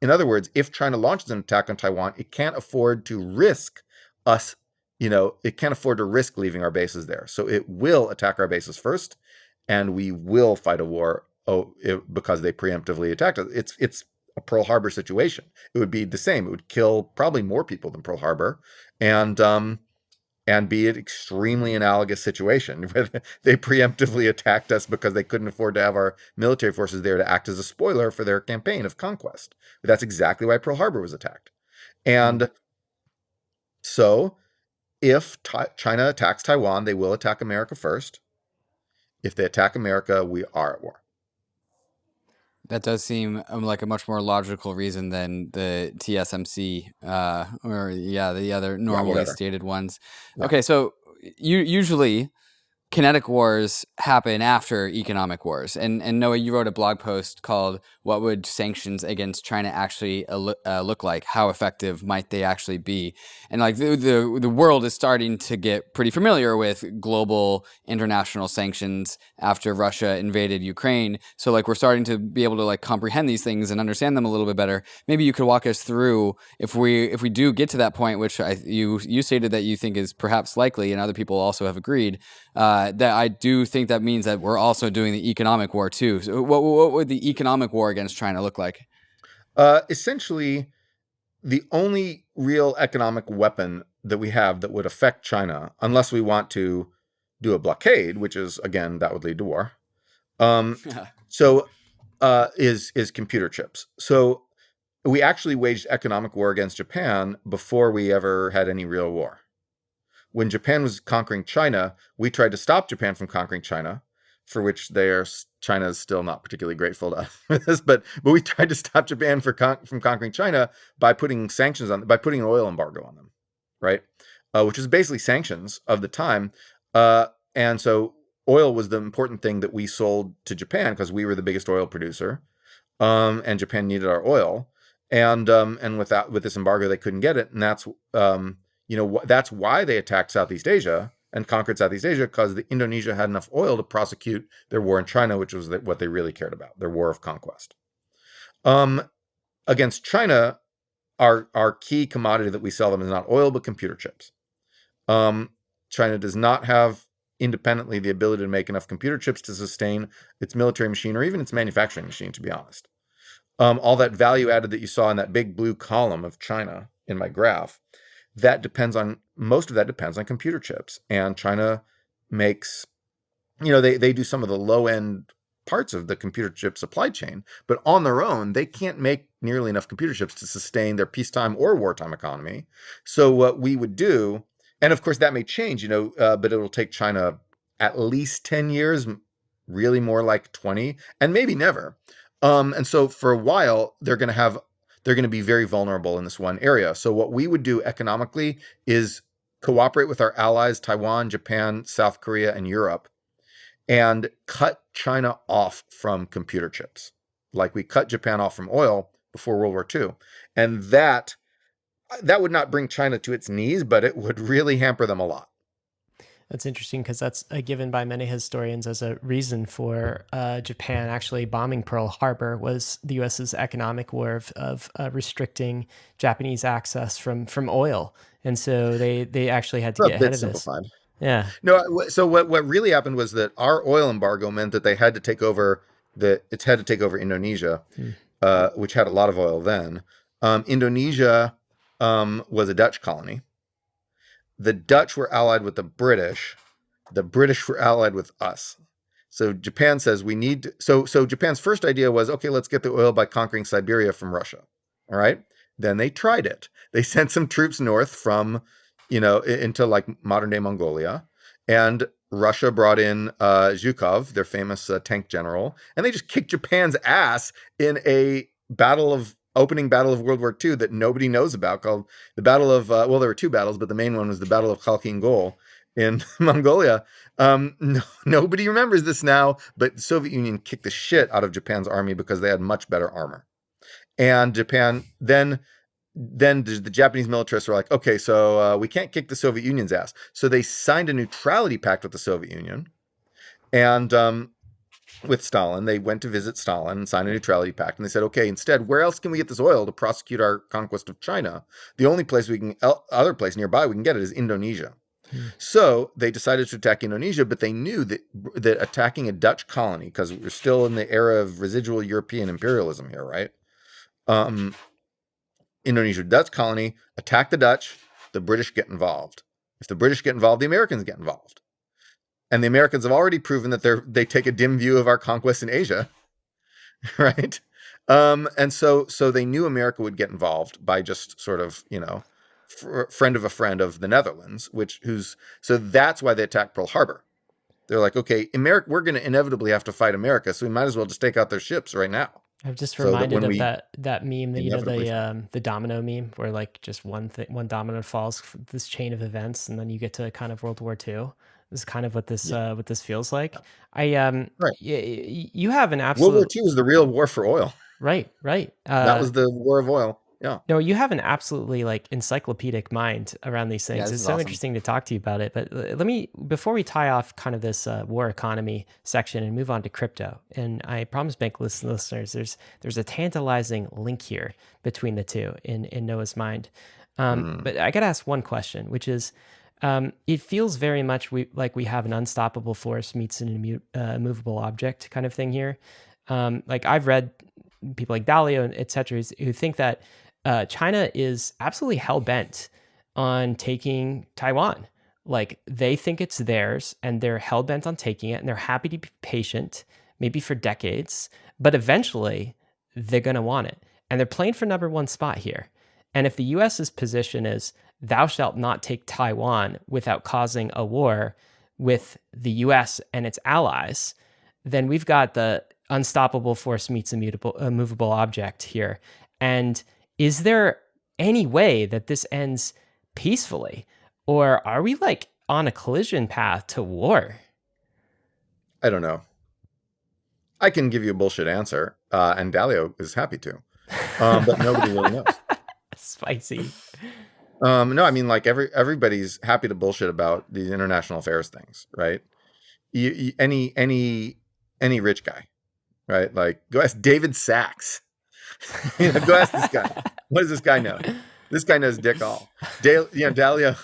in other words, if China launches an attack on Taiwan, it can't afford to risk us, it can't afford to risk leaving our bases there. So it will attack our bases first, and we will fight a war because they preemptively attacked us. It's a Pearl Harbor situation. It would be the same. It would kill probably more people than Pearl Harbor, and be an extremely analogous situation where they preemptively attacked us because they couldn't afford to have our military forces there to act as a spoiler for their campaign of conquest. But that's exactly why Pearl Harbor was attacked. And so if China attacks Taiwan, they will attack America first. If they attack America, we are at war. That does seem like a much more logical reason than the TSMC or the other normally stated ones. Yeah. Okay, so usually kinetic wars happen after economic wars. And Noah, you wrote a blog post called "What Would Sanctions Against China Actually Look Like? How Effective Might They Actually Be?" And like the world is starting to get pretty familiar with global international sanctions after Russia invaded Ukraine. So like we're starting to be able to like comprehend these things and understand them a little bit better. Maybe you could walk us through if we do get to that point, which you stated that you think is perhaps likely, and other people also have agreed. That I do think that means that we're also doing the economic war too. So what would the economic war against China look like? Essentially, the only real economic weapon that we have that would affect China, unless we want to do a blockade, which is, again, that would lead to war, is computer chips. So we actually waged economic war against Japan before we ever had any real war. When Japan was conquering China, we tried to stop Japan from conquering China, for which China is still not particularly grateful to us. But we tried to stop Japan from conquering China by putting by putting an oil embargo on them, right? Which is basically sanctions of the time. And so oil was the important thing that we sold to Japan because we were the biggest oil producer, and Japan needed our oil. And with this embargo, they couldn't get it, and that's that's why they attacked Southeast Asia and conquered Southeast Asia, because Indonesia had enough oil to prosecute their war in China, which was what they really cared about, their war of conquest. Against China, our key commodity that we sell them is not oil, but computer chips. China does not have independently the ability to make enough computer chips to sustain its military machine or even its manufacturing machine, to be honest. All that value added that you saw in that big blue column of China in my graph, most of that depends on computer chips. And China makes, they do some of the low end parts of the computer chip supply chain, but on their own, they can't make nearly enough computer chips to sustain their peacetime or wartime economy. So what we would do, and of course that may change, but it'll take China at least 10 years, really more like 20, and maybe never. And so for a while, they're going to be very vulnerable in this one area. So what we would do economically is cooperate with our allies, Taiwan, Japan, South Korea, and Europe, and cut China off from computer chips, like we cut Japan off from oil before World War II. And that would not bring China to its knees, but it would really hamper them a lot. That's interesting because that's given by many historians as a reason for Japan actually bombing Pearl Harbor was the U.S.'s economic war of restricting Japanese access from oil. And so they actually had to get ahead of simplified. this. Yeah. No, so what really happened was that our oil embargo meant that they had to take over Indonesia, which had a lot of oil then. Indonesia was a Dutch colony. The Dutch were allied with the British. The British were allied with us. So Japan says we need so Japan's first idea was, okay, let's get the oil by conquering Siberia from Russia. All right. Then they tried it. They sent some troops north from, into like modern day Mongolia, and Russia brought in Zhukov, their famous tank general, and they just kicked Japan's ass in a opening battle of World War II that nobody knows about, called the Battle of, there were two battles, but the main one was the Battle of Khalkhin Gol in Mongolia. Nobody remembers this now, but the Soviet Union kicked the shit out of Japan's army because they had much better armor. And Japan, then the Japanese militarists were like, okay, so we can't kick the Soviet Union's ass. So they signed a neutrality pact with the Soviet Union. And with Stalin. They went to visit Stalin and sign a neutrality pact. And they said, okay, instead, where else can we get this oil to prosecute our conquest of China? The only place other place nearby we can get it is Indonesia. So they decided to attack Indonesia, but they knew that attacking a Dutch colony, because we're still in the era of residual European imperialism here, right? Indonesia, Dutch colony, attack the Dutch, the British get involved. If the British get involved, the Americans get involved. And the Americans have already proven that they take a dim view of our conquest in Asia, right? And so they knew America would get involved by just sort of, friend of a friend of the Netherlands, so that's why they attacked Pearl Harbor. They're like, okay, America, we're going to inevitably have to fight America, so we might as well just take out their ships right now. I'm just reminded of that meme, the domino meme, where like just one domino falls, this chain of events, and then you get to kind of World War II. This is kind of what this feels like. Right. You have an absolute World War II was the real war for oil. Right. That was the war of oil. Yeah. No, you have an absolutely like encyclopedic mind around these things. It's so awesome. Interesting to talk to you about it. But before we tie off kind of this war economy section and move on to crypto, and I promise Bankless listeners, there's a tantalizing link here between the two in Noah's mind. But I got to ask one question, which is, it feels very much like we have an unstoppable force meets an immovable object kind of thing here. Like I've read people like Dalio, et cetera, who think that China is absolutely hell-bent on taking Taiwan. Like they think it's theirs and they're hell-bent on taking it, and they're happy to be patient, maybe for decades, but eventually they're going to want it. And they're playing for number one spot here. And if the US's position is thou shalt not take Taiwan without causing a war with the US and its allies, then we've got the unstoppable force meets a movable object here. And is there any way that this ends peacefully? Or are we like on a collision path to war? I don't know. I can give you a bullshit answer, and Dalio is happy to, but nobody really knows. Spicy. No, I mean, like everybody's happy to bullshit about these international affairs things, right? Any rich guy, right? Like go ask David Sachs. Go ask this guy. What does this guy know? This guy knows dick all. Dalio.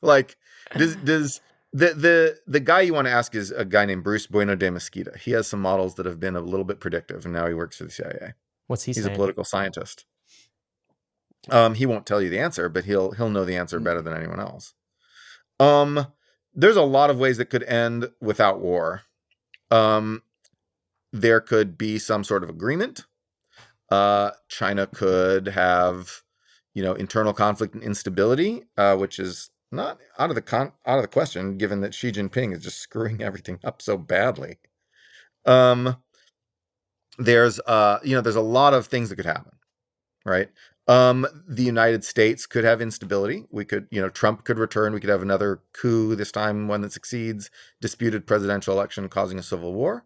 Like, does the guy you want to ask is a guy named Bruce Bueno de Mesquita. He has some models that have been a little bit predictive, and now he works for the CIA. What's he saying? He's a political scientist. He won't tell you the answer, but he'll know the answer better than anyone else. There's a lot of ways that could end without war. There could be some sort of agreement. China could have, internal conflict and instability, which is not out of the question, given that Xi Jinping is just screwing everything up so badly. There's a lot of things that could happen, right? The United States could have instability. We could, Trump could return. We could have another coup, this time one that succeeds, disputed presidential election causing a civil war.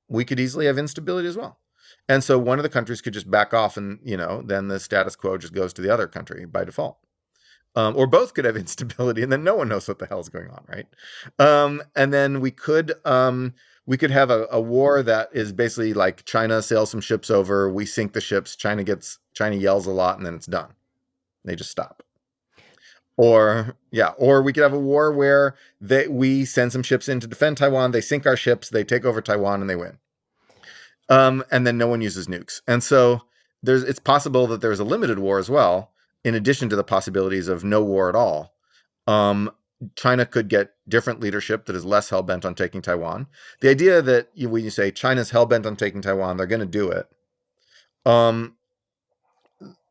We could easily have instability as well. And so one of the countries could just back off and, then the status quo just goes to the other country by default. Or both could have instability and then no one knows what the hell is going on, right? And then we could have a war that is basically like China sails some ships over, we sink the ships, China yells a lot, and then it's done. They just stop. Or we could have a war where we send some ships in to defend Taiwan, they sink our ships, they take over Taiwan, and they win. And then no one uses nukes. And so it's possible that there's a limited war as well, in addition to the possibilities of no war at all. China could get different leadership that is less hell-bent on taking Taiwan. The idea that when you say China's hell-bent on taking Taiwan, they're going to do it.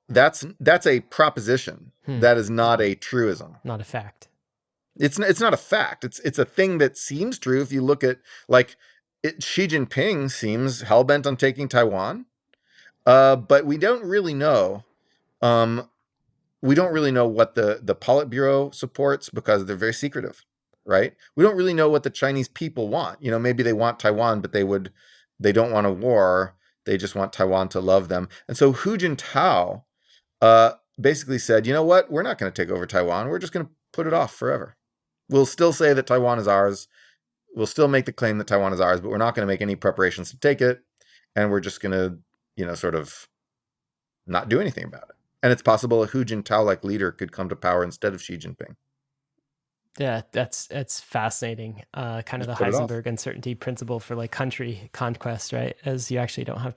That's a proposition. That is not a truism. Not a fact. It's not a fact. It's a thing that seems true if you look at Xi Jinping seems hell-bent on taking Taiwan, but we don't really know. We don't really know what the Politburo supports because they're very secretive, right? We don't really know what the Chinese people want. Maybe they want Taiwan, but they don't want a war. They just want Taiwan to love them. And so Hu Jintao basically said, you know what? We're not going to take over Taiwan. We're just going to put it off forever. We'll still say that Taiwan is ours. we'll still make the claim that Taiwan is ours, but we're not going to make any preparations to take it, and we're just going to, sort of not do anything about it. And it's possible a Hu Jintao-like leader could come to power instead of Xi Jinping. Yeah, it's fascinating. Kind of the Heisenberg uncertainty principle for like country conquest, right? As you actually don't have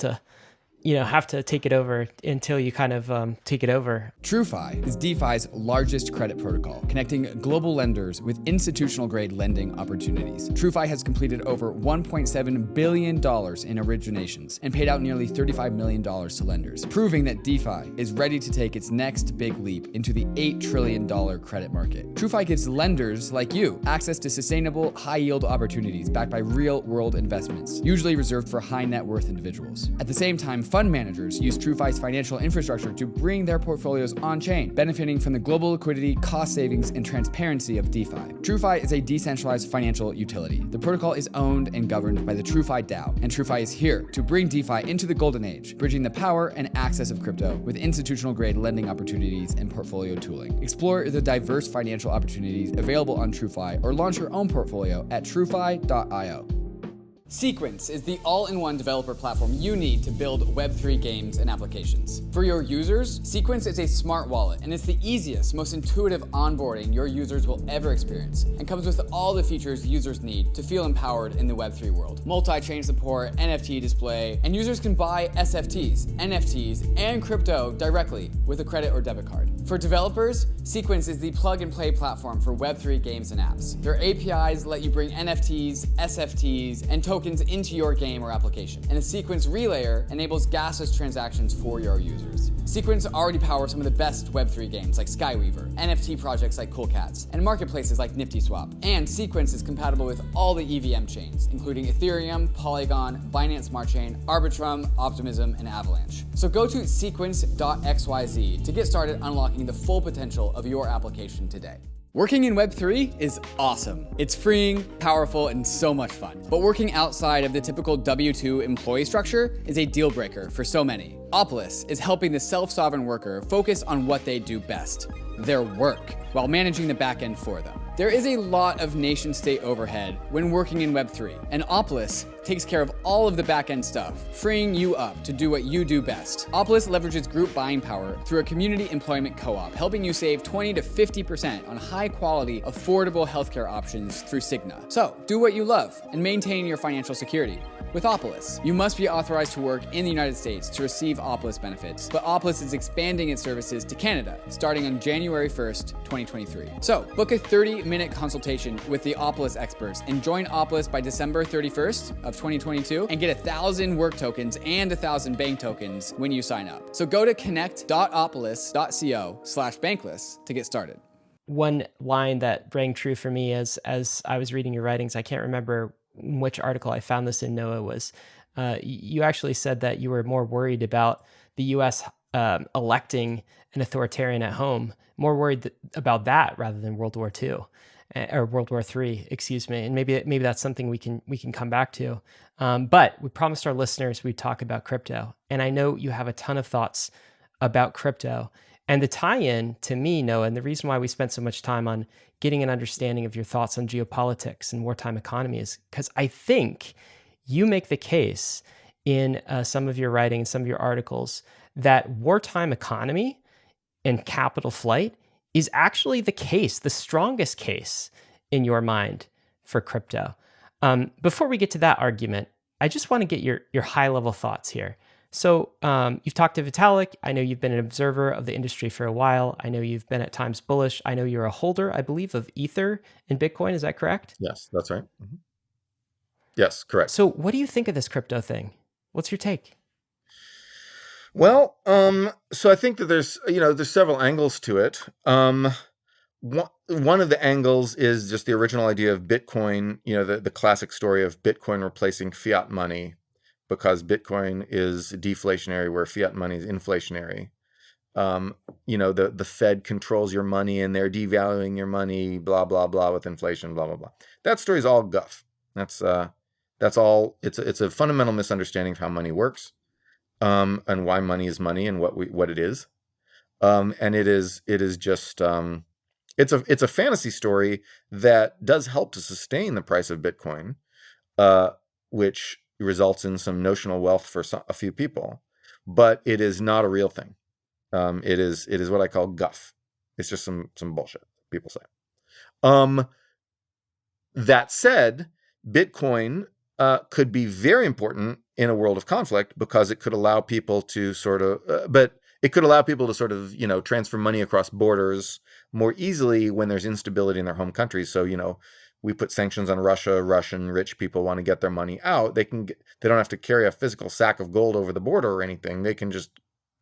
to take it over until you kind of take it over. TRUEFI is DeFi's largest credit protocol, connecting global lenders with institutional-grade lending opportunities. TRUEFI has completed over $1.7 billion in originations and paid out nearly $35 million to lenders, proving that DeFi is ready to take its next big leap into the $8 trillion credit market. TRUEFI gives lenders like you access to sustainable, high-yield opportunities backed by real-world investments, usually reserved for high-net-worth individuals. At the same time, fund managers use TRUEFI's financial infrastructure to bring their portfolios on-chain, benefiting from the global liquidity, cost savings, and transparency of DeFi. TRUEFI is a decentralized financial utility. The protocol is owned and governed by the TRUEFI DAO, and TRUEFI is here to bring DeFi into the golden age, bridging the power and access of crypto with institutional-grade lending opportunities and portfolio tooling. Explore the diverse financial opportunities available on TRUEFI or launch your own portfolio at TRUEFI.io. Sequence is the all-in-one developer platform you need to build Web3 games and applications. For your users, Sequence is a smart wallet, and it's the easiest, most intuitive onboarding your users will ever experience, and comes with all the features users need to feel empowered in the Web3 world. Multi-chain support, NFT display, and users can buy SFTs, NFTs, and crypto directly with a credit or debit card. For developers, Sequence is the plug-and-play platform for Web3 games and apps. Their APIs let you bring NFTs, SFTs, and tokens into your game or application. And a Sequence relayer enables gasless transactions for your users. Sequence already powers some of the best Web3 games like Skyweaver, NFT projects like Cool Cats, and marketplaces like NiftySwap. And Sequence is compatible with all the EVM chains, including Ethereum, Polygon, Binance Smart Chain, Arbitrum, Optimism, and Avalanche. So go to sequence.xyz to get started unlocking the full potential of your application today. Working in Web3 is awesome. It's freeing, powerful, and so much fun. But working outside of the typical W-2 employee structure is a deal breaker for so many. Opolis is helping the self-sovereign worker focus on what they do best, their work, while managing the back end for them. There is a lot of nation-state overhead when working in Web3, and Opolis takes care of all of the back-end stuff, freeing you up to do what you do best. Opolis leverages group buying power through a community employment co-op, helping you save 20 to 50% on high-quality, affordable healthcare options through Cigna. So, do what you love and maintain your financial security. With Opolis, you must be authorized to work in the United States to receive Opolis benefits, but Opolis is expanding its services to Canada starting on January 1st, 2023. So, book a 30-minute consultation with the Opolis experts and join Opolis by December 31st of 2022 and get 1,000 work tokens and 1,000 bank tokens when you sign up. So go to connect.opolis.co/bankless to get started. One line that rang true for me as I was reading your writings, I can't remember which article I found this in, Noah, was you actually said that you were more worried about the U.S. Electing an authoritarian at home, more worried about that rather than World War II or World War III, excuse me. And maybe that's something we can come back to. But we promised our listeners we'd talk about crypto, and I know you have a ton of thoughts about crypto. And the tie-in to me, Noah, and the reason why we spent so much time on getting an understanding of your thoughts on geopolitics and wartime economy is because I think you make the case in some of your writing and some of your articles that wartime economy and capital flight is actually the case, the strongest case in your mind for crypto. Before we get to that argument, I just want to get your high-level thoughts here. So you've talked to Vitalik. I know you've been an observer of the industry for a while. I know you've been at times bullish. I know you're a holder, I believe, of Ether and Bitcoin. Is that correct? Yes, that's right. Mm-hmm. Yes, correct. So what do you think of this crypto thing? What's your take? Well, so I think that there's several angles to it. One of the angles is just the original idea of Bitcoin, the classic story of Bitcoin replacing fiat money, because Bitcoin is deflationary where fiat money is inflationary. The Fed controls your money and they're devaluing your money, blah, blah, blah, with inflation, blah, blah, blah. That story is all guff. That's all. It's a fundamental misunderstanding of how money works, and why money is money and what it is. And it is just, it's a fantasy story that does help to sustain the price of Bitcoin, which results in some notional wealth for a few people, but it is not a real thing. It is what I call guff. It's just some bullshit, people say. That said, Bitcoin could be very important in a world of conflict because it could allow people to sort of, transfer money across borders more easily when there's instability in their home countries. So, we put sanctions on Russia. Russian rich people want to get their money out. They don't have to carry a physical sack of gold over the border or anything. They can just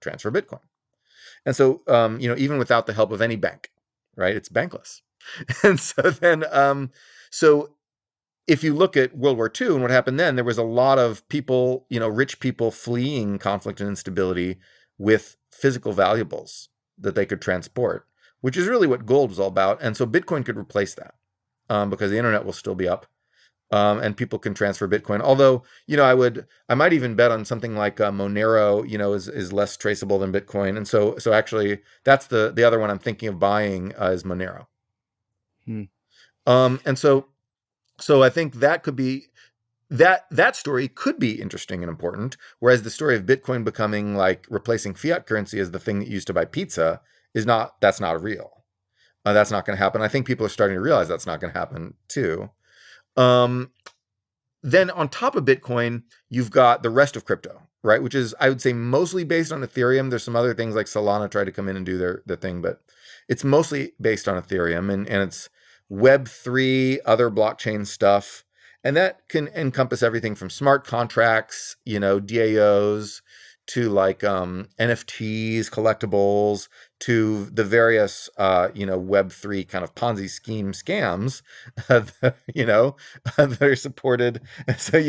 transfer Bitcoin. And so, even without the help of any bank, right? It's bankless. And so then, so if you look at World War II and what happened then, there was a lot of people, rich people fleeing conflict and instability with physical valuables that they could transport, which is really what gold was all about. And so Bitcoin could replace that because the internet will still be up. And people can transfer Bitcoin. Although, I might even bet on something like Monero, is less traceable than Bitcoin. And so actually that's the other one I'm thinking of buying is Monero. And so I think that could be that story could be interesting and important. Whereas the story of Bitcoin becoming like replacing fiat currency as the thing that you used to buy pizza that's not real. That's not going to happen. I think people are starting to realize that's not going to happen too. Then on top of Bitcoin, you've got the rest of crypto, right? Which is, I would say, mostly based on Ethereum. There's some other things like Solana try to come in and do their thing, but it's mostly based on Ethereum and it's Web3, other blockchain stuff. And that can encompass everything from smart contracts, DAOs, to like NFTs, collectibles, to the various Web3 kind of Ponzi scheme scams that are supported. And so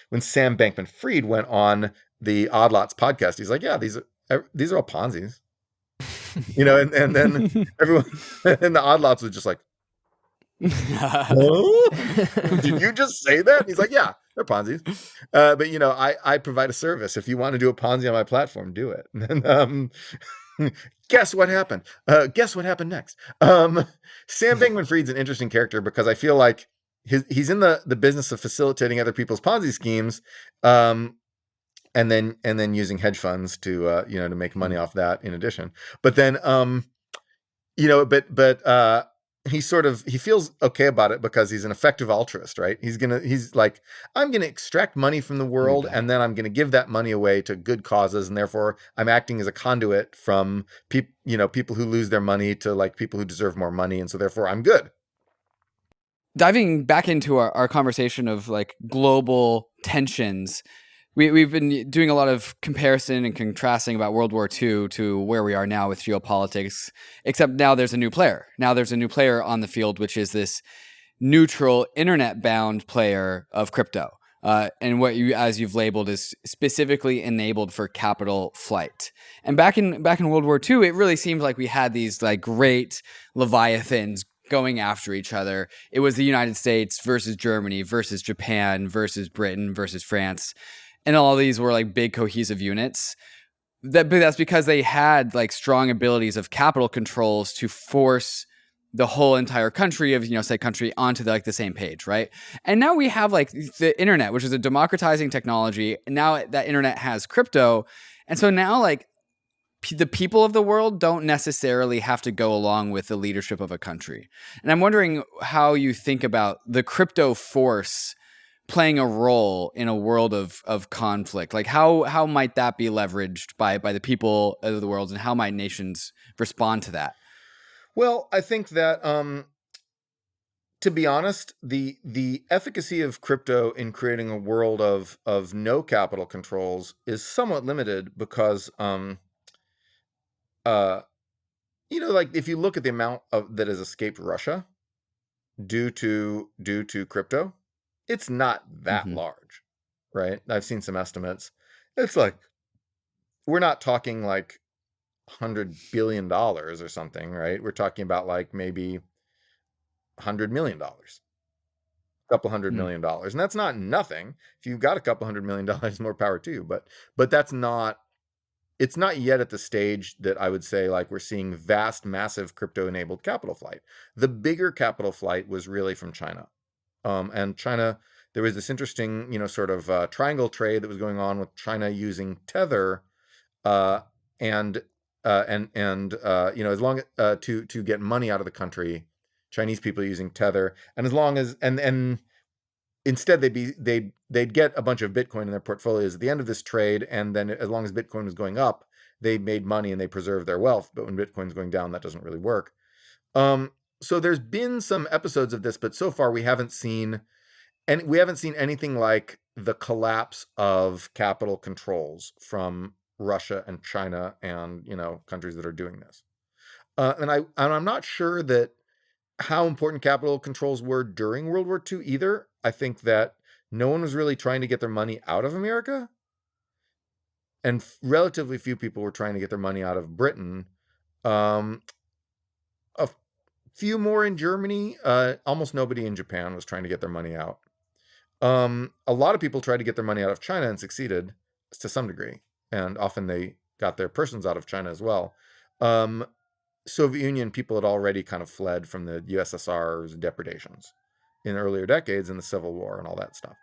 when Sam Bankman-Fried went on the Odd Lots podcast, he's like, yeah, these are all Ponzi's. And then everyone and the Odd Lots was just like, oh? Did you just say that? And he's like, yeah, they're Ponzi's. But I provide a service. If you want to do a Ponzi on my platform, do it. And guess what happened? Guess what happened next? Sam Bankman-Fried's an interesting character because I feel like he's in the business of facilitating other people's Ponzi schemes, and then using hedge funds to to make money off that in addition. But then he feels okay about it because he's an effective altruist, right? He's like, I'm gonna extract money from the world and then I'm gonna give that money away to good causes, and therefore I'm acting as a conduit from people who lose their money to like people who deserve more money, and so therefore I'm good. Diving back into our conversation of like global tensions, we've been doing a lot of comparison and contrasting about World War II to where we are now with geopolitics, except now there's a new player. Now there's a new player on the field, which is this neutral internet-bound player of crypto. And what as you've labeled, is specifically enabled for capital flight. And back in World War II, it really seemed like we had these like great leviathans going after each other. It was the United States versus Germany versus Japan versus Britain versus France. And all of these were like big cohesive units. But that's because they had like strong abilities of capital controls to force the whole entire country of, say country onto the same page, right? And now we have like the internet, which is a democratizing technology. And now that internet has crypto. And so now like the people of the world don't necessarily have to go along with the leadership of a country. And I'm wondering how you think about the crypto force playing a role in a world of conflict. Like how might that be leveraged by the people of the world, and how might nations respond to that? Well, I think that to be honest, the efficacy of crypto in creating a world of no capital controls is somewhat limited because like if you look at the amount that has escaped Russia due to crypto, it's not that large, right? I've seen some estimates. It's like, we're not talking like $100 billion or something, right? We're talking about like maybe $100 million, a couple $100 million. And that's not nothing. If you've got a couple $100 million, more power to you. But that's not it's not yet at the stage that I would say like we're seeing vast, massive crypto-enabled capital flight. The bigger capital flight was really from China. And China, there was this interesting, sort of triangle trade that was going on with China using Tether, uh, and as long to get money out of the country, Chinese people using Tether, and as long as and instead they'd get a bunch of Bitcoin in their portfolios at the end of this trade, and then as long as Bitcoin was going up, they made money and they preserved their wealth. But when Bitcoin's going down, that doesn't really work. So there's been some episodes of this, but so far we haven't seen anything like the collapse of capital controls from Russia and China and countries that are doing this. And I'm not sure that how important capital controls were during World War II either. I think that no one was really trying to get their money out of America, and relatively few people were trying to get their money out of Britain. A few more in Germany. Almost nobody in Japan was trying to get their money out. A lot of people tried to get their money out of China and succeeded to some degree, and often they got their persons out of China as well. Soviet Union people had already kind of fled from the USSR's depredations in earlier decades in the Civil War and all that stuff.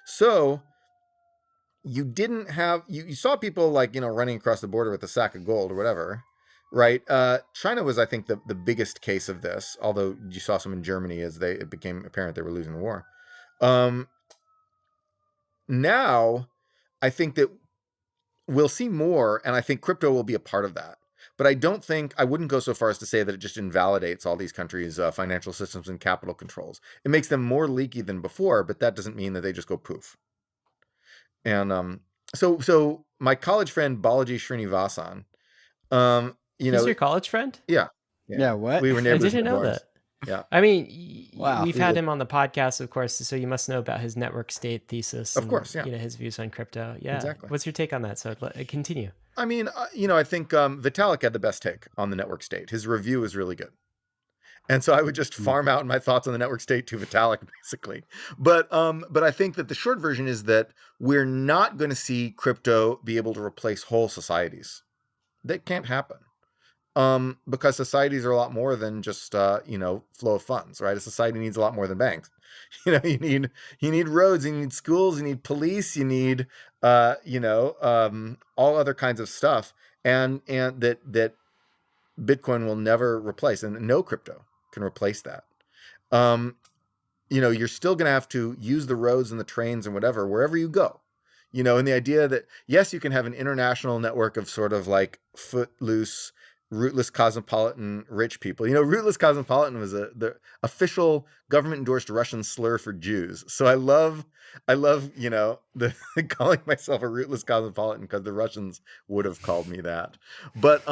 So you didn't have, you saw people like, running across the border with a sack of gold or whatever, right? China was, I think, the biggest case of this, although you saw some in Germany as it became apparent they were losing the war. Now, I think that we'll see more, and I think crypto will be a part of that. But I wouldn't go so far as to say that it just invalidates all these countries' financial systems and capital controls. It makes them more leaky than before, but that doesn't mean that they just go poof. And so my college friend Balaji Srinivasan, He's your college friend? Yeah. What? We were I neighbors. didn't know that. Yeah. I mean, Wow. we've had him on the podcast, of course, so you must know about his network state thesis. Of course, yeah. His views on crypto. Yeah. Exactly. What's your take on that? So continue. I mean, I think Vitalik had the best take on the network state. His review is really good. And so I would just farm out my thoughts on the network state to Vitalik, basically. But I think that the short version is that we're not going to see crypto be able to replace whole societies. That can't happen. Because societies are a lot more than just flow of funds, right? A society needs a lot more than banks. You need roads, you need schools, you need police, you need all other kinds of stuff, and that Bitcoin will never replace, and no crypto can replace that. You're still going to have to use the roads and the trains and whatever wherever you go. And the idea that yes, you can have an international network of sort of like footloose, rootless the rich people. Rootless cosmopolitan was the official government-endorsed Russian slur for Jews. So I love the calling myself a rootless cosmopolitan because the Russians would have called me that. But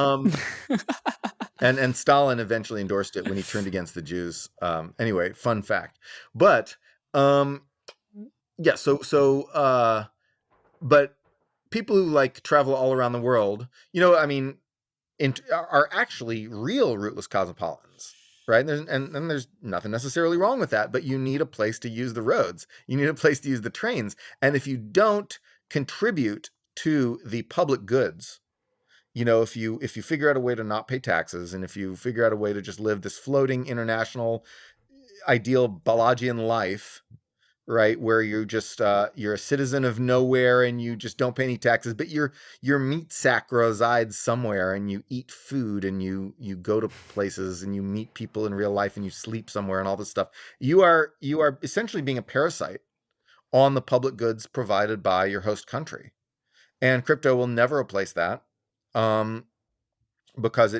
and Stalin eventually endorsed it when he turned against the Jews. Anyway, fun fact. But but people who like travel all around the world, are actually real rootless cosmopolitans, right? And there's nothing necessarily wrong with that, but you need a place to use the roads. You need a place to use the trains. And if you don't contribute to the public goods, if you figure out a way to not pay taxes, and if you figure out a way to just live this floating international ideal Balajian life, right, where you're just you're a citizen of nowhere and you just don't pay any taxes, but your meat sack resides somewhere, and you eat food, and you go to places, and you meet people in real life, and you sleep somewhere, and all this stuff. You are essentially being a parasite on the public goods provided by your host country, and crypto will never replace that, because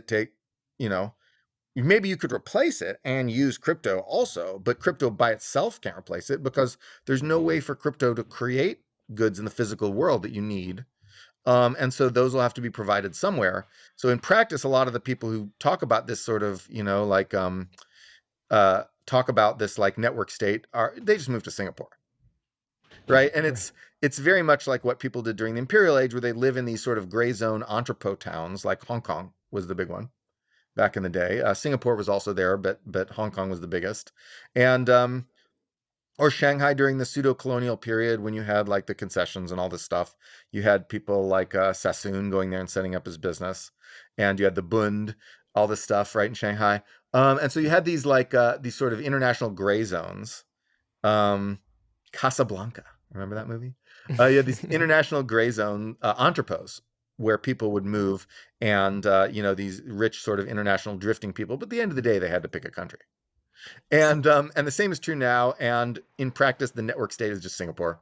maybe you could replace it and use crypto also, but crypto by itself can't replace it, because there's no way for crypto to create goods in the physical world that you need. And so those will have to be provided somewhere. So in practice, a lot of the people who talk about this sort of, talk about this like network state they just moved to Singapore. Right. And it's very much like what people did during the Imperial Age, where they live in these sort of gray zone entrepot towns, like Hong Kong was the big one back in the day. Singapore was also there, but Hong Kong was the biggest. And or Shanghai during the pseudo-colonial period when you had like the concessions and all this stuff. You had people like Sassoon going there and setting up his business, and you had the Bund, all this stuff right in Shanghai. And so you had these like these sort of international gray zones. Casablanca, remember that movie? You had these international gray zone entrepôts where people would move, and these rich sort of international drifting people. But at the end of the day, they had to pick a country. And the same is true now. And in practice, the network state is just Singapore.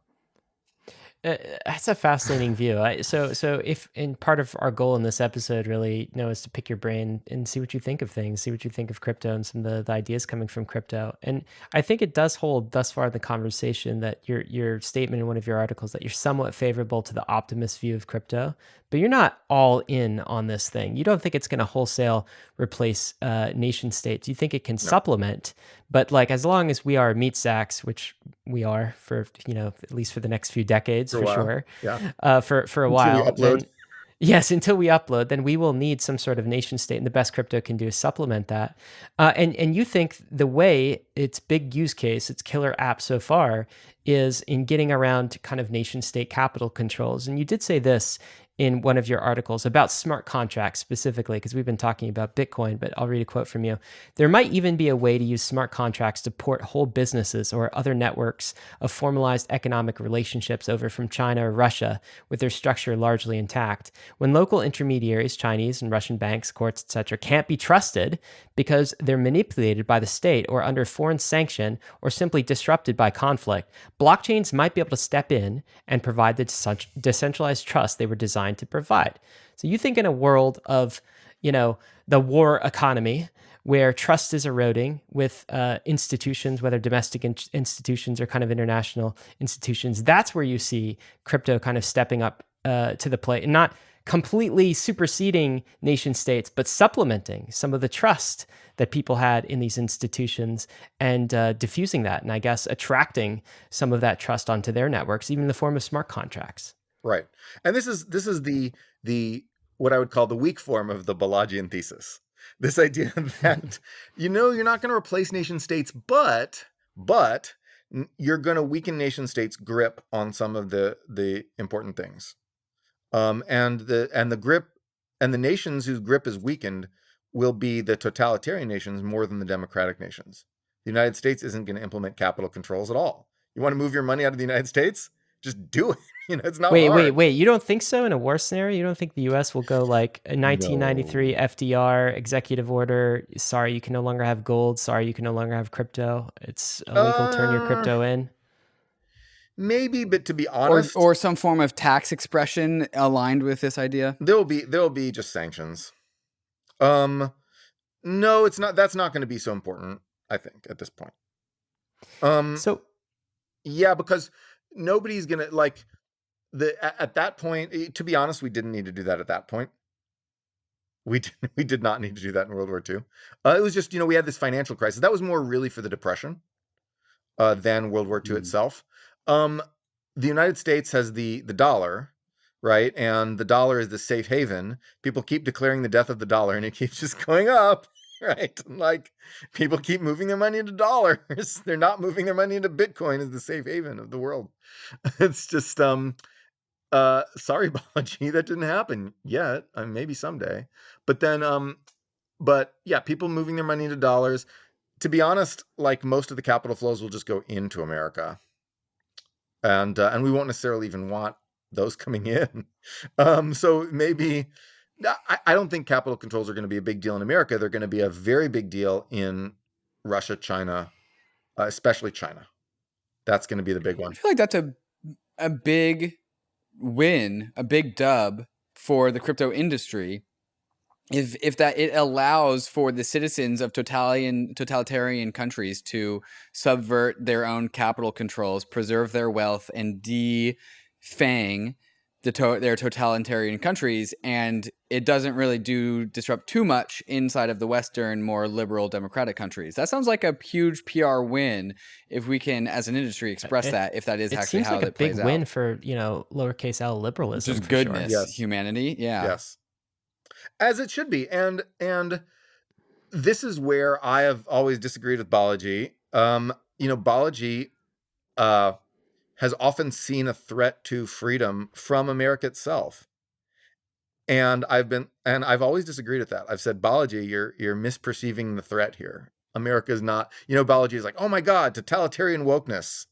That's a fascinating view. So if in part of our goal in this episode really, is to pick your brain and see what you think of things, see what you think of crypto and some of the ideas coming from crypto. And I think it does hold thus far in the conversation that your statement in one of your articles that you're somewhat favorable to the optimist view of crypto, but you're not all in on this thing. You don't think it's going to wholesale replace nation states. You think it can supplement, but like as long as we are meat sacks, which we are for at least for the next few decades for sure, for a while. Then, yes, until we upload, then we will need some sort of nation state, and the best crypto can do is supplement that. And you think the way its big use case, its killer app so far, is in getting around kind of nation state capital controls. And you did say this in one of your articles about smart contracts specifically, because we've been talking about Bitcoin, but I'll read a quote from you. There might even be a way to use smart contracts to port whole businesses or other networks of formalized economic relationships over from China or Russia with their structure largely intact. When local intermediaries, Chinese and Russian banks, courts, etc., can't be trusted because they're manipulated by the state or under foreign sanction or simply disrupted by conflict, blockchains might be able to step in and provide the decentralized trust they were designed to provide. So you think in a world of, the war economy where trust is eroding with institutions, whether domestic institutions or kind of international institutions, that's where you see crypto kind of stepping up to the plate and not completely superseding nation states, but supplementing some of the trust that people had in these institutions and diffusing that. And I guess attracting some of that trust onto their networks, even in the form of smart contracts. Right. And this is the what I would call the weak form of the Balajian thesis. This idea that, you're not going to replace nation states, but you're going to weaken nation states' grip on some of the important things. And the grip and the nations whose grip is weakened will be the totalitarian nations more than the democratic nations. The United States isn't going to implement capital controls at all. You want to move your money out of the United States? Just do it. It's not hard. Wait. You don't think so in a war scenario? You don't think the U.S. will go like a 1993 FDR executive order? Sorry, you can no longer have gold. Sorry, you can no longer have crypto. It's illegal. Turn your crypto in. Maybe, but to be honest, or some form of tax expression aligned with this idea. There'll be just sanctions. No, it's not. That's not going to be so important, I think, at this point. Yeah, because nobody's gonna at that point. To be honest, we didn't need to do that at that point. We did not need to do that in World War II. It was just we had this financial crisis that was more really for the Depression than World War II itself. The United States has the dollar, right? And the dollar is the safe haven. People keep declaring the death of the dollar, and it keeps just going up, right? Like people keep moving their money into dollars. They're not moving their money into Bitcoin as the safe haven of the world. It's just sorry, Balaji, that didn't happen yet. Maybe someday. But then but yeah, people moving their money into dollars. To be honest, like most of the capital flows will just go into America. And we won't necessarily even want those coming in. So maybe I don't think capital controls are going to be a big deal in America. They're going to be a very big deal in Russia, China, especially China. That's going to be the big one. I feel like that's a big win, a big dub for the crypto industry. If that it allows for the citizens of totalitarian countries to subvert their own capital controls, preserve their wealth, and defang their totalitarian countries, and it doesn't really disrupt too much inside of the Western, more liberal democratic countries. That sounds like a huge PR win if we can, as an industry, express that. If that is actually how it plays out. It seems like a big win for lowercase l liberalism. Just goodness, sure. Humanity, yeah. Yes. As it should be. And this is where I have always disagreed with Balaji. Balaji has often seen a threat to freedom from America itself. And I've always disagreed with that. I've said, Balaji, you're misperceiving the threat here. America is not, Balaji is like, oh my God, totalitarian wokeness.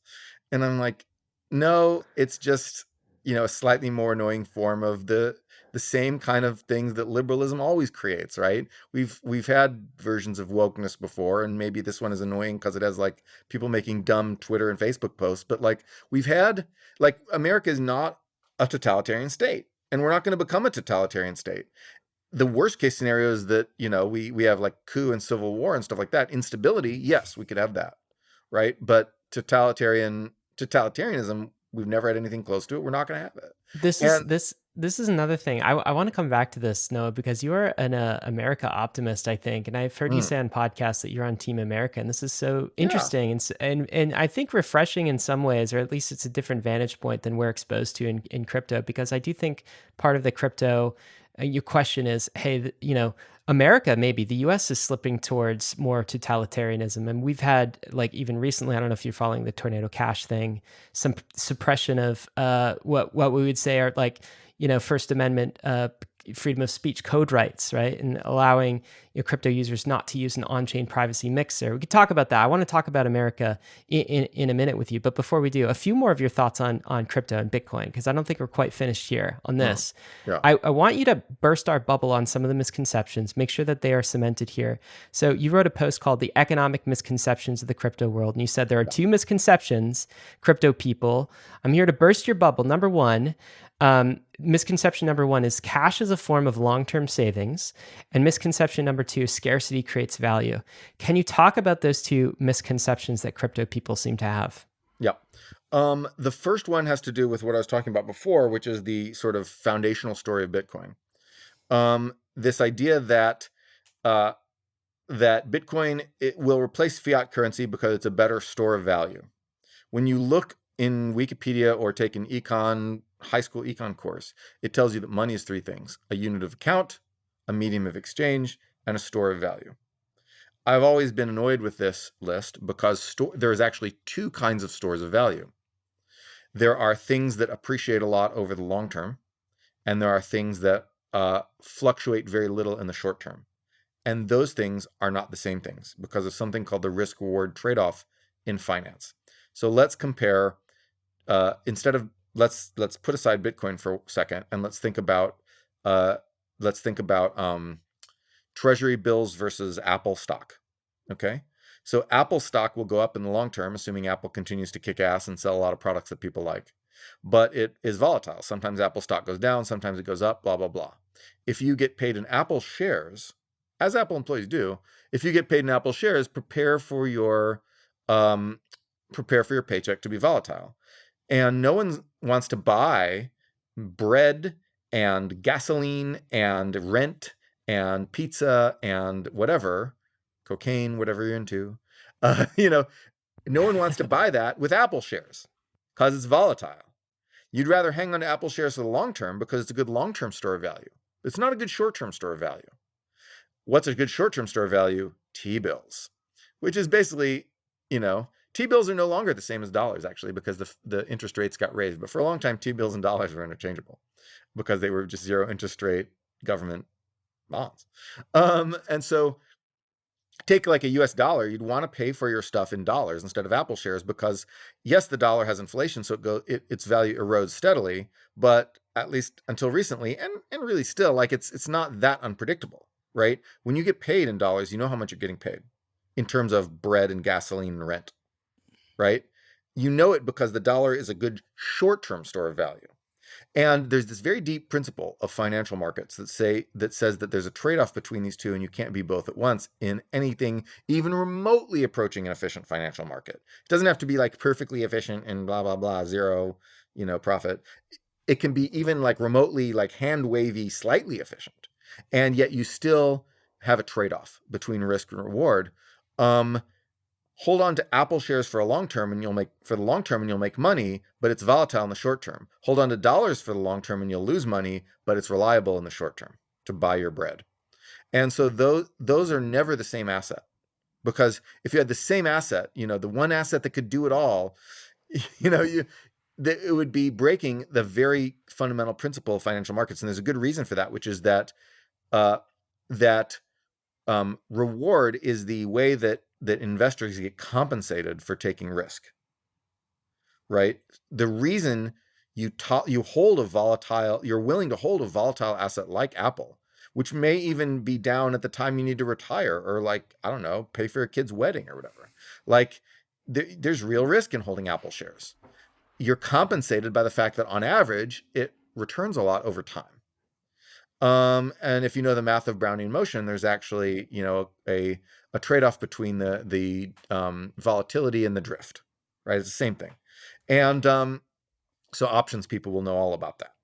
And I'm like, no, it's just, a slightly more annoying form of the same kind of things that liberalism always creates, right? We've had versions of wokeness before, and maybe this one is annoying because it has like people making dumb Twitter and Facebook posts, but like America is not a totalitarian state, and we're not going to become a totalitarian state. The worst case scenario is that, we have like coup and civil war and stuff like that. Instability, yes, we could have that, right? But totalitarianism, we've never had anything close to it. We're not going to have it. This is another thing. I want to come back to this, Noah, because you are an America optimist, I think, and I've heard you say on podcasts that you're on Team America, and this is so interesting and I think refreshing in some ways, or at least it's a different vantage point than we're exposed to in crypto, because I do think part of the crypto, your question is, hey, America, maybe the US is slipping towards more totalitarianism. And we've had, like, even recently, I don't know if you're following the Tornado Cash thing, some suppression of what we would say are like, First Amendment freedom of speech code rights, right? And allowing crypto users not to use an on-chain privacy mixer. We could talk about that. I want to talk about America in a minute with you. But before we do, a few more of your thoughts on crypto and Bitcoin, because I don't think we're quite finished here on this. Yeah. I want you to burst our bubble on some of the misconceptions, make sure that they are cemented here. So you wrote a post called The Economic Misconceptions of the Crypto World. And you said there are two misconceptions, crypto people. I'm here to burst your bubble. Number one, misconception number one is cash is a form of long-term savings, and misconception number two, scarcity creates value. Can you talk about those two misconceptions that crypto people seem to have? Yeah. The first one has to do with what I was talking about before, which is the sort of foundational story of Bitcoin. This idea that Bitcoin, it will replace fiat currency because it's a better store of value. When you look in Wikipedia or take an high school econ course, it tells you that money is three things: a unit of account, a medium of exchange, and a store of value. I've always been annoyed with this list because there's actually two kinds of stores of value. There are things that appreciate a lot over the long term, and there are things that fluctuate very little in the short term. And those things are not the same things because of something called the risk-reward trade-off in finance. So let's compare, let's put aside Bitcoin for a second, and let's think about treasury bills versus Apple stock. Okay, so Apple stock will go up in the long term, assuming Apple continues to kick ass and sell a lot of products that people like. But it is volatile. Sometimes Apple stock goes down, sometimes it goes up, blah blah blah. If you get paid in Apple shares, as Apple employees do, if you get paid in Apple shares, prepare for your paycheck to be volatile. And no one wants to buy bread and gasoline and rent and pizza and whatever, cocaine, whatever you're into. No one wants to buy that with Apple shares because it's volatile. You'd rather hang on to Apple shares for the long term because it's a good long-term store of value. It's not a good short-term store of value. What's a good short-term store of value? T-bills, which is basically, T-bills are no longer the same as dollars, actually, because the interest rates got raised. But for a long time, T-bills and dollars were interchangeable because they were just zero interest rate government bonds. And so take like a US dollar, you'd want to pay for your stuff in dollars instead of Apple shares because, yes, the dollar has inflation, so its value erodes steadily, but at least until recently, and really still, like it's not that unpredictable, right? When you get paid in dollars, you know how much you're getting paid in terms of bread and gasoline and rent. Right? You know it because the dollar is a good short-term store of value. And there's this very deep principle of financial markets that says that there's a trade-off between these two and you can't be both at once in anything even remotely approaching an efficient financial market. It doesn't have to be like perfectly efficient and blah, blah, blah, zero, profit. It can be even like remotely like hand-wavy, slightly efficient. And yet you still have a trade-off between risk and reward. Hold on to Apple shares for the long term and you'll make money, but it's volatile in the short term. Hold on to dollars for the long term and you'll lose money, but it's reliable in the short term to buy your bread. And so those are never the same asset, because if you had the same asset, the one asset that could do it all, It would be breaking the very fundamental principle of financial markets, and there's a good reason for that, which is that reward is the way that investors get compensated for taking risk. Right? The reason you're willing to hold a volatile asset like Apple, which may even be down at the time you need to retire, or like, I don't know, pay for a kid's wedding or whatever. Like, there's real risk in holding Apple shares. You're compensated by the fact that on average, it returns a lot over time. And if you know the math of Brownian motion, there's actually, a trade-off between the volatility and the drift, right? It's the same thing. And so options people will know all about that.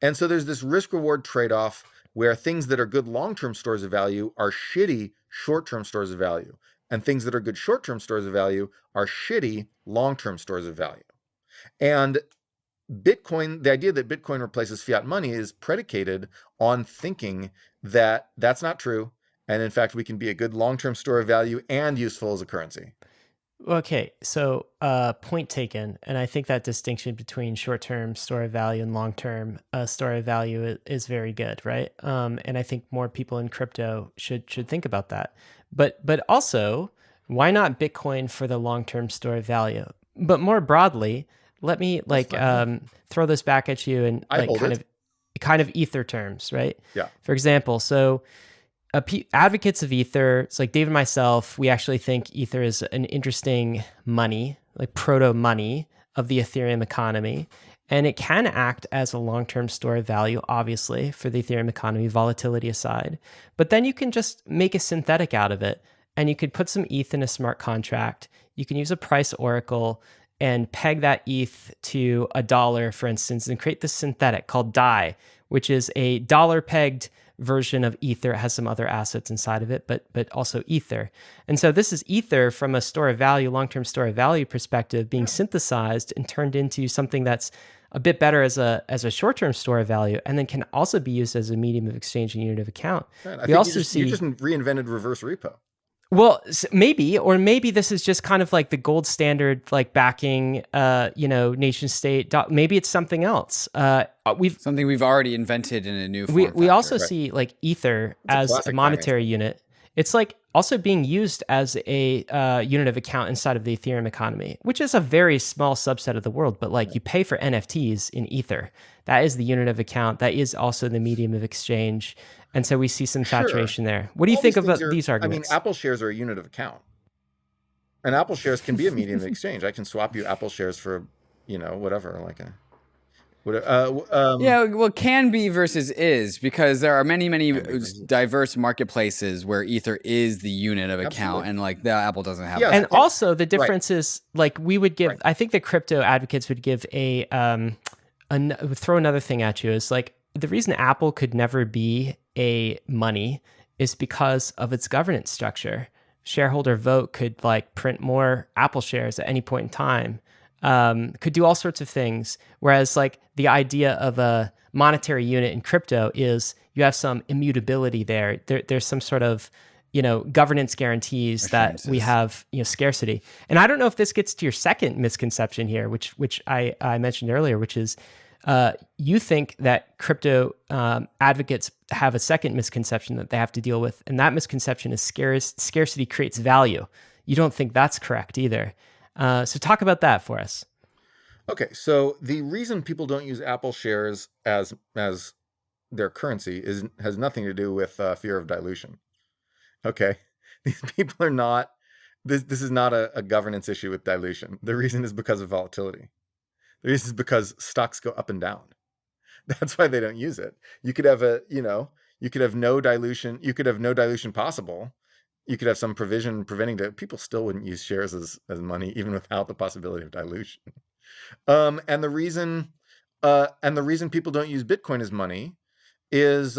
And so there's this risk-reward trade-off where things that are good long-term stores of value are shitty short-term stores of value. And things that are good short-term stores of value are shitty long-term stores of value. And Bitcoin, the idea that Bitcoin replaces fiat money is predicated on thinking that that's not true. And in fact, we can be a good long-term store of value and useful as a currency. Okay, so point taken. And I think that distinction between short-term store of value and long-term store of value is very good, right? And I think more people in crypto should think about that. But also, why not Bitcoin for the long-term store of value? But more broadly, let me throw this back at you in kind of ether terms, right? Yeah. For example, so advocates of ether, it's like Dave and myself, we actually think ether is an interesting money, like proto money of the Ethereum economy. And it can act as a long-term store of value, obviously, for the Ethereum economy, volatility aside. But then you can just make a synthetic out of it. And you could put some ETH in a smart contract. You can use a price oracle and peg that ETH to $1, for instance, and create this synthetic called DAI, which is a dollar-pegged version of ether. It has some other assets inside of it, but also ether. And so this is ether from a store of value, long-term store of value perspective, being synthesized and turned into something that's a bit better as a short-term store of value, and then can also be used as a medium of exchange and unit of account. Right. You just reinvented reverse repo. Well, maybe this is just kind of like the gold standard, like backing, nation state. Maybe it's something else. Something we've already invented in a new form We also right? see like ether as a monetary unit. It's like also being used as a unit of account inside of the Ethereum economy, which is a very small subset of the world. But like you pay for NFTs in ether. That is the unit of account. That is also the medium of exchange. And so we see some saturation there. What do you think about these arguments? Apple shares are a unit of account. And Apple shares can be a medium of exchange. I can swap you Apple shares for, whatever, like a... can be versus is, because there are many diverse marketplaces where ether is the unit of account. Absolutely. And like the Apple doesn't have that. And also the difference is like we would give, I think the crypto advocates would give throw another thing at you is like the reason Apple could never be a money is because of its governance structure. Shareholder vote could like print more Apple shares at any point in time. Could do all sorts of things. Whereas like the idea of a monetary unit in crypto is you have some immutability there. There's some sort of, governance guarantees that we have, scarcity. And I don't know if this gets to your second misconception here, which I mentioned earlier, which is you think that crypto advocates have a second misconception that they have to deal with. And that misconception is scarcity creates value. You don't think that's correct either. So talk about that for us. Okay, so the reason people don't use Apple shares as their currency has nothing to do with fear of dilution. Okay, these people are not. This is not a governance issue with dilution. The reason is because of volatility. The reason is because stocks go up and down. That's why they don't use it. You could have no dilution. You could have no dilution possible. You could have some provision preventing that. People still wouldn't use shares as money, even without the possibility of dilution. And the reason people don't use Bitcoin as money is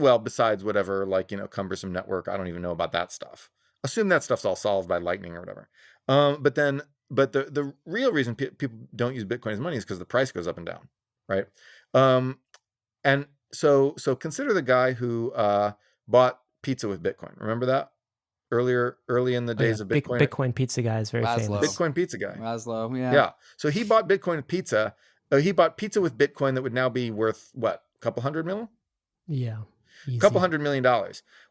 well, besides whatever, like, cumbersome network. I don't even know about that stuff. Assume that stuff's all solved by Lightning or whatever. But the real reason people don't use Bitcoin as money is because the price goes up and down, right? And so consider the guy who bought pizza with Bitcoin. Remember that? early in the days of Bitcoin? Bitcoin pizza guy is very Laszlo. famous. Bitcoin pizza guy. Laszlo, yeah. Yeah. So he bought Bitcoin with pizza. He bought pizza with Bitcoin that would now be worth what? A couple $100 million? Yeah. A couple $100 million.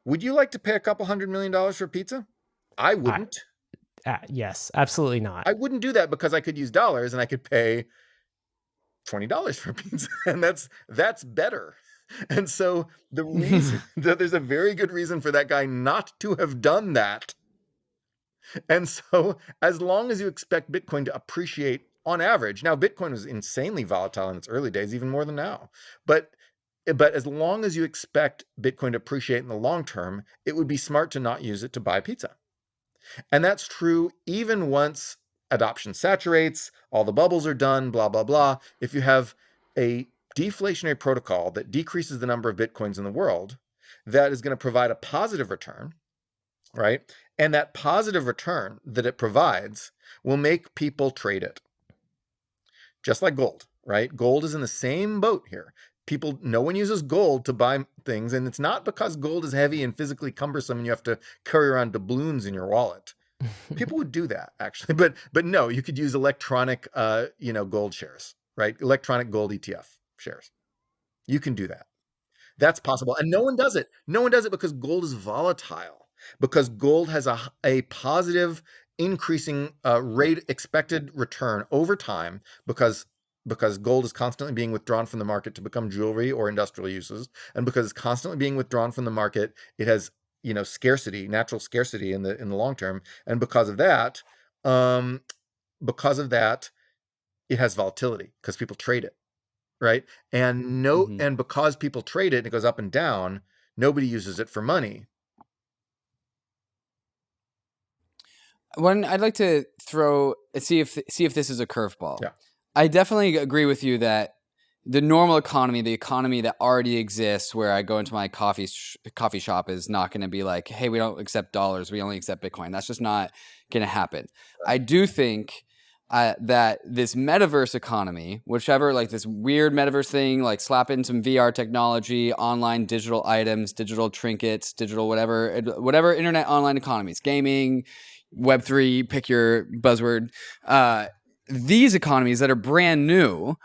Would you like to pay a couple $100 million for pizza? I wouldn't. Yes, absolutely not. I wouldn't do that because I could use dollars and I could pay $20 for pizza, and that's better. And so the reason that there's a very good reason for that guy not to have done that. And so as long as you expect Bitcoin to appreciate on average, now Bitcoin was insanely volatile in its early days, even more than now. But as long as you expect Bitcoin to appreciate in the long term, it would be smart to not use it to buy pizza. And that's true even once adoption saturates, all the bubbles are done, blah, blah, blah. If you have a deflationary protocol that decreases the number of Bitcoins in the world, that is going to provide a positive return, right? And that positive return that it provides will make people trade it. Just like gold, right? Gold is in the same boat here. No one uses gold to buy things, and it's not because gold is heavy and physically cumbersome and you have to carry around doubloons in your wallet. People would do that, actually, but no, you could use electronic, gold shares, right? Electronic gold ETF shares. You can do that. That's possible, and no one does it. No one does it because gold is volatile. Because gold has a positive increasing rate expected return over time because gold is constantly being withdrawn from the market to become jewelry or industrial uses, and because it's constantly being withdrawn from the market, it has scarcity, natural scarcity in the long term, and because of that, it has volatility because people trade it, right? And and because people trade it and it goes up and down, nobody uses it for money. I'd like to see if this is a curveball. Yeah. I definitely agree with you that the normal economy, the economy that already exists, where I go into my coffee shop, is not going to be like, hey, we don't accept dollars, we only accept Bitcoin. That's just not going to happen. I do think that this metaverse economy, whichever, like this weird metaverse thing, like slap in some VR technology, online digital items, digital trinkets, digital whatever internet online economies, gaming, Web3, pick your buzzword. These economies that are brand new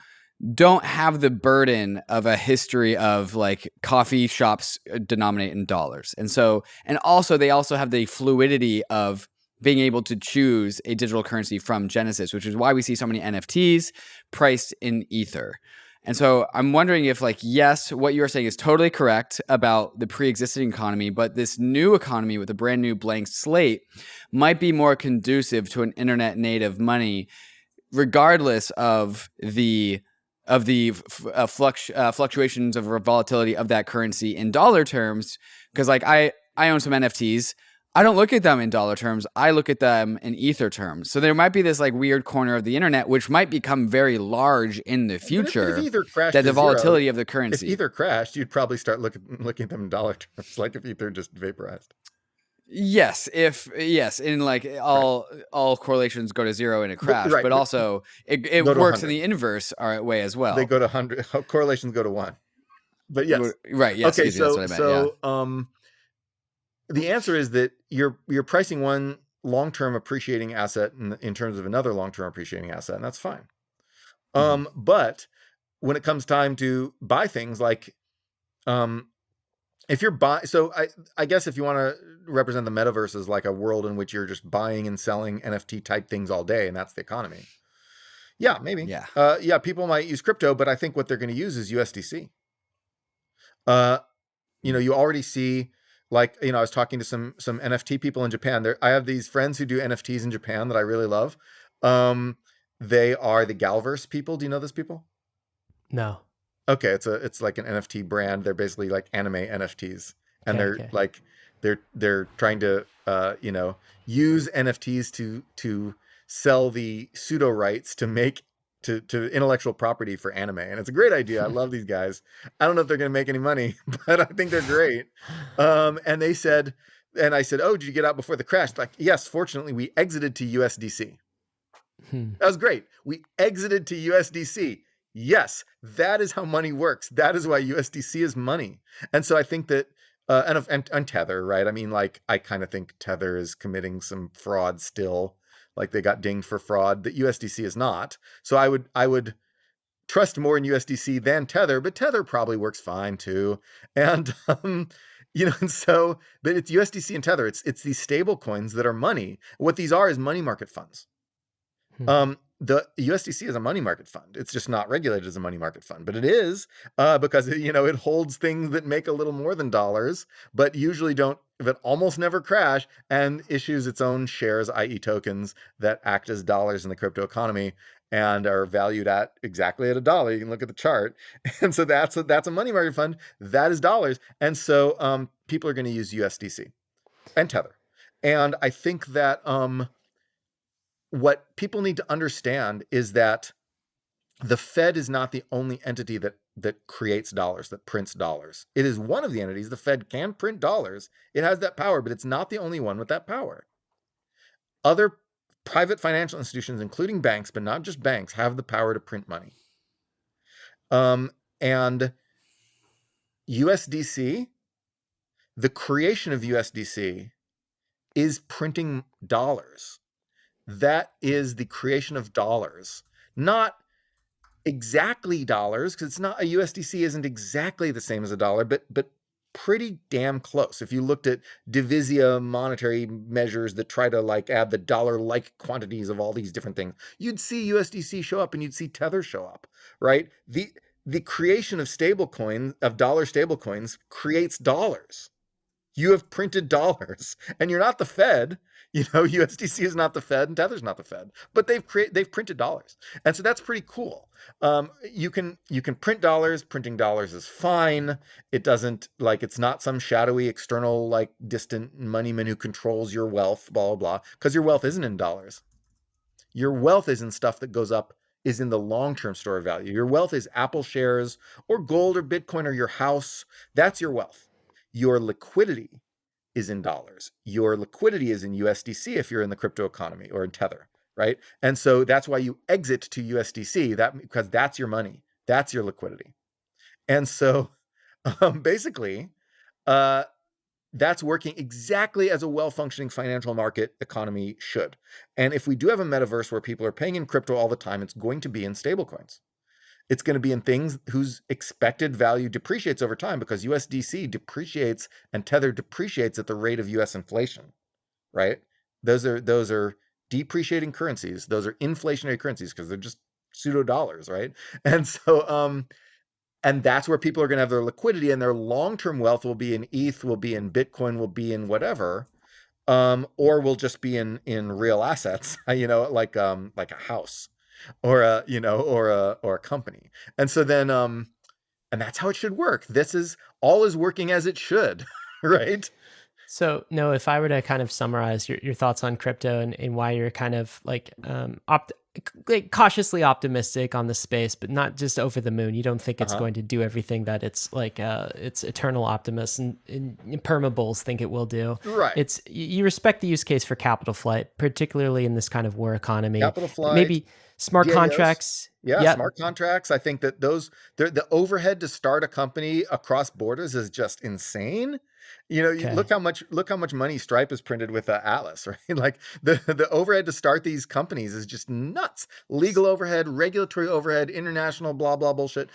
don't have the burden of a history of like coffee shops denominate in dollars. And also they also have the fluidity of being able to choose a digital currency from Genesis, which is why we see so many NFTs priced in Ether. And so I'm wondering if, like, yes, what you're saying is totally correct about the pre-existing economy, but this new economy with a brand new blank slate might be more conducive to an internet native money, regardless of the fluctuations of volatility of that currency in dollar terms. Because like I own some NFTs. I don't look at them in dollar terms. I look at them in Ether terms. So there might be this like weird corner of the internet, which might become very large in the future. If Ether crashed that the volatility zero, of the currency. If Ether crashed, you'd probably start looking at them in dollar terms, like if Ether just vaporized. Yes, in like all correlations go to zero in a crash, right, but also it works in the inverse way as well. They go to 100. Correlations go to 1. But yes, right. Yes. Okay. That's what I meant. The answer is that you're pricing one long-term appreciating asset in terms of another long-term appreciating asset, and that's fine. But when it comes time to buy things like, if you're buying, so I guess if you want to represent the metaverse as like a world in which you're just buying and selling NFT type things all day, and that's the economy. Yeah, maybe. Yeah. People might use crypto, but I think what they're going to use is USDC. You already see, like, I was talking to some NFT people in Japan. I have these friends who do NFTs in Japan that I really love. They are the Galverse people. Do you know those people? No. Okay, it's like an NFT brand. They're basically like anime NFTs, and they're trying to use NFTs to sell the pseudo rights to make to intellectual property for anime, and it's a great idea. I love these guys. I don't know if they're going to make any money, but I think they're great. And they said, and I said, "Oh, did you get out before the crash?" Like, yes, fortunately, we exited to USDC. That was great. We exited to USDC. Yes, that is how money works. That is why USDC is money. And so I think that And Tether, right? I mean, like, I kind of think Tether is committing some fraud still. Like, they got dinged for fraud that USDC is not. So I would trust more in USDC than Tether, but Tether probably works fine too. And and so, but it's USDC and Tether. It's these stable coins that are money. What these are is money market funds. The USDC is a money market fund. It's just not regulated as a money market fund, but it is because it holds things that make a little more than dollars, but usually don't, but almost never crash, and issues its own shares, i.e. tokens, that act as dollars in the crypto economy and are valued at exactly at $1. You can look at the chart. And so that's a money market fund. That is dollars. And so people are going to use USDC and Tether. And I think that what people need to understand is that the Fed is not the only entity that creates dollars, that prints dollars. It is one of the entities. The Fed can print dollars. It has that power, but it's not the only one with that power. Other private financial institutions, including banks, but not just banks, have the power to print money. And USDC, the creation of USDC is printing dollars. That is the creation of dollars, not exactly dollars, because it's not, a USDC isn't exactly the same as a dollar, but pretty damn close. If you looked at divisia monetary measures that try to like add the dollar-like quantities of all these different things, you'd see USDC show up and you'd see Tether show up, right? The creation of dollar stablecoins creates dollars. You have printed dollars, and you're not the Fed. USDC is not the Fed, and Tether's not the Fed, but they've printed dollars, and so that's pretty cool. You can print dollars. Printing dollars is fine. It doesn't, like, it's not some shadowy external, like, distant moneyman who controls your wealth, blah blah blah. Because your wealth isn't in dollars. Your wealth is in stuff that goes up, is in the long-term store of value. Your wealth is Apple shares or gold or Bitcoin or your house. That's your wealth. Your liquidity is in dollars. Your liquidity is in USDC if you're in the crypto economy or in Tether, right? And so that's why you exit to USDC, because that's your money. That's your liquidity. And so basically, that's working exactly as a well-functioning financial market economy should. And if we do have a metaverse where people are paying in crypto all the time, it's going to be in stablecoins. It's going to be in things whose expected value depreciates over time, because USDC depreciates and Tether depreciates at the rate of US inflation, right? Those are depreciating currencies. Those are inflationary currencies because they're just pseudo dollars, right? And so, and that's where people are going to have their liquidity, and their long-term wealth will be in ETH, will be in Bitcoin, will be in whatever, or will just be in real assets, like a house. Or a company. And so then and that's how it should work. All is working as it should, right? So, no, if I were to kind of summarize your thoughts on crypto and why you're kind of like cautiously optimistic on the space, but not just over the moon. You don't think it's going to do everything that it's like it's eternal optimists and impermeables think it will do. Right. You respect the use case for capital flight, particularly in this kind of war economy. Capital flight. Maybe smart DAOs. contracts. Yeah, smart contracts. I think that the overhead to start a company across borders is just insane. Look how much money Stripe has printed with Atlas, right? Like the overhead to start these companies is just nuts. Legal overhead, regulatory overhead, international blah blah bullshit.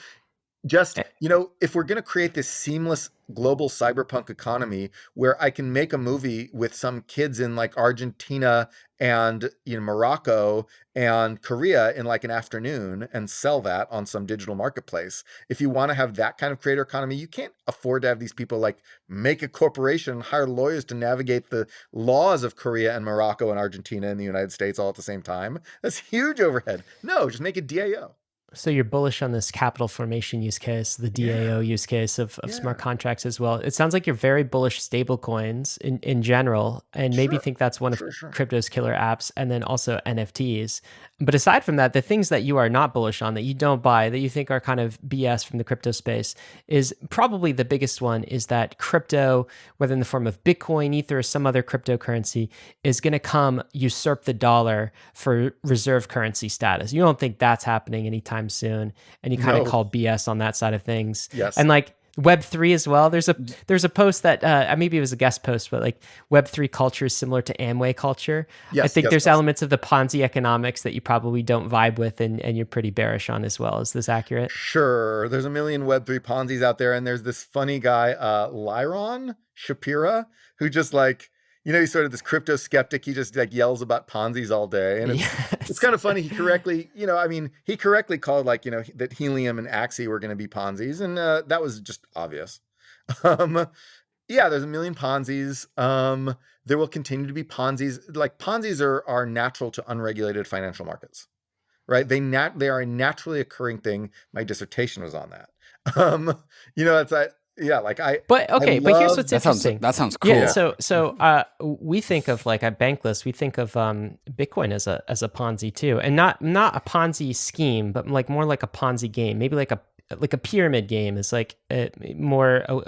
Just, if we're going to create this seamless global cyberpunk economy where I can make a movie with some kids in like Argentina and Morocco and Korea in like an afternoon and sell that on some digital marketplace. If you want to have that kind of creator economy, you can't afford to have these people like make a corporation, hire lawyers to navigate the laws of Korea and Morocco and Argentina and the United States all at the same time. That's huge overhead. No, just make it DAO. So you're bullish on this capital formation use case, the DAO use case of smart contracts as well. It sounds like you're very bullish stable coins in general, and maybe think that's one of crypto's killer apps, and then also NFTs. But aside from that, the things that you are not bullish on, that you don't buy, that you think are kind of BS from the crypto space, is probably the biggest one is that crypto, whether in the form of Bitcoin, Ether, or some other cryptocurrency, is going to come usurp the dollar for reserve currency status. You don't think that's happening anytime soon, and you kind of call BS on that side of things. Yes. And like Web3 as well. There's a post that maybe it was a guest post, but like Web3 culture is similar to Amway culture. Yes, I think guest there's post. elements of the Ponzi economics that you probably don't vibe with and you're pretty bearish on as well. Is this accurate? Sure. There's a million Web3 Ponzis out there, and there's this funny guy, Lyron Shapira, who just like, he's sort of this crypto skeptic. He just like yells about Ponzis all day. And it's kind of funny. He correctly, he correctly called like, that helium and Axie were going to be Ponzis. And that was just obvious. Yeah, there's a million Ponzis. There will continue to be Ponzis. Like Ponzis are natural to unregulated financial markets, right? They are a naturally occurring thing. My dissertation was on that. It's But here's what's interesting. That sounds cool. Yeah. So we think of like at Bankless, we think of Bitcoin as a Ponzi too, and not a Ponzi scheme, but like more like a Ponzi game, maybe like a pyramid game is like a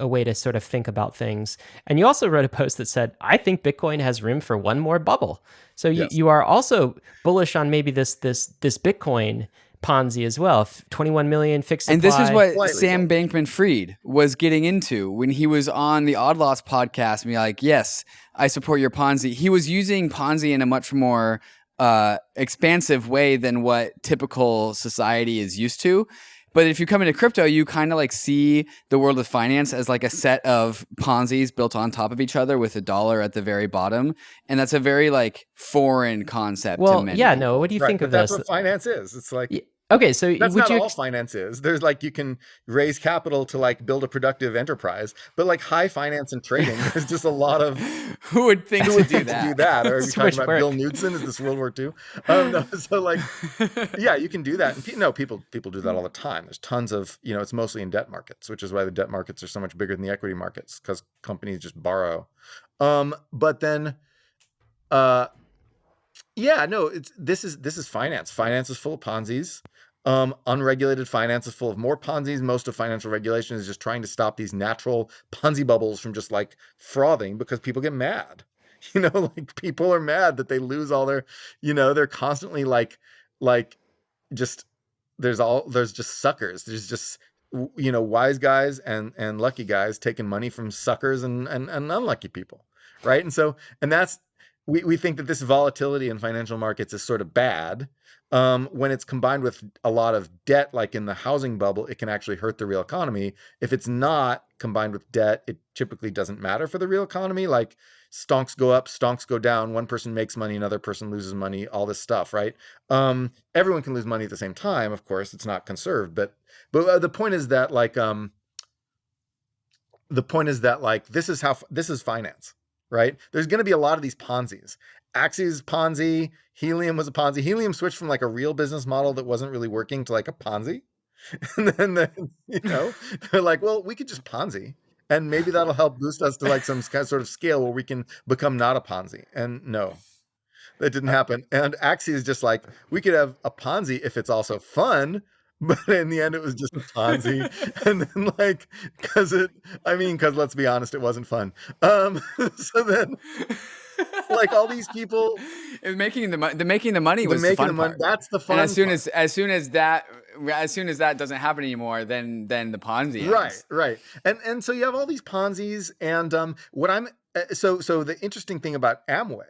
way to sort of think about things. And you also wrote a post that said, I think Bitcoin has room for one more bubble. So Yes. you are also bullish on maybe this Bitcoin Ponzi as well. 21 million fixed supply. And this is what Slightly. Sam Bankman-Fried was getting into when he was on the Odd Lots podcast and be like, yes, I support your Ponzi. He was using Ponzi in a much more expansive way than what typical society is used to. But if you come into crypto, you kind of like see the world of finance as like a set of Ponzis built on top of each other with a dollar at the very bottom. And that's a very like foreign concept to many people. Noah, what do you think of that's this? what finance is. It's like, Okay, so that's would not you all finance is. There's like, you can raise capital to like build a productive enterprise, but like high finance and trading, there's just a lot of Who would think to do that? do that. Or are you It's too talking much about work. Bill Knudsen? Is this World War II? No, so like, yeah, you can do that. And people do that all the time. There's tons of, it's mostly in debt markets, which is why the debt markets are so much bigger than the equity markets, because companies just borrow. But then, this is finance. Finance is full of Ponzis. Unregulated finance is full of more Ponzis. Most of financial regulation is just trying to stop these natural Ponzi bubbles from just like frothing because people get mad. Like people are mad that they lose all their, they're constantly like just there's just suckers. There's just wise guys and lucky guys taking money from suckers and unlucky people, right? And that's we think that this volatility in financial markets is sort of bad. When it's combined with a lot of debt, like in the housing bubble, it can actually hurt the real economy. If it's not combined with debt, it typically doesn't matter for the real economy. Like stonks go up, stonks go down. One person makes money, another person loses money, all this stuff, right? Everyone can lose money at the same time. Of course, it's not conserved, but the point is that this is finance, right? There's going to be a lot of these Ponzis. Axie's Ponzi, Helium was a Ponzi. Helium switched from like a real business model that wasn't really working to like a Ponzi. And then they're like, well, we could just Ponzi. And maybe that'll help boost us to like some kind of sort of scale where we can become not a Ponzi. And no, that didn't happen. And Axie is just like, we could have a Ponzi if it's also fun. But in the end, it was just a Ponzi. And then because let's be honest, it wasn't fun. So then like all these people making the money was the fun part. That's the fun and as soon as that doesn't happen anymore, then the Ponzi ends. Right. And so you have all these Ponzis, and so the interesting thing about Amway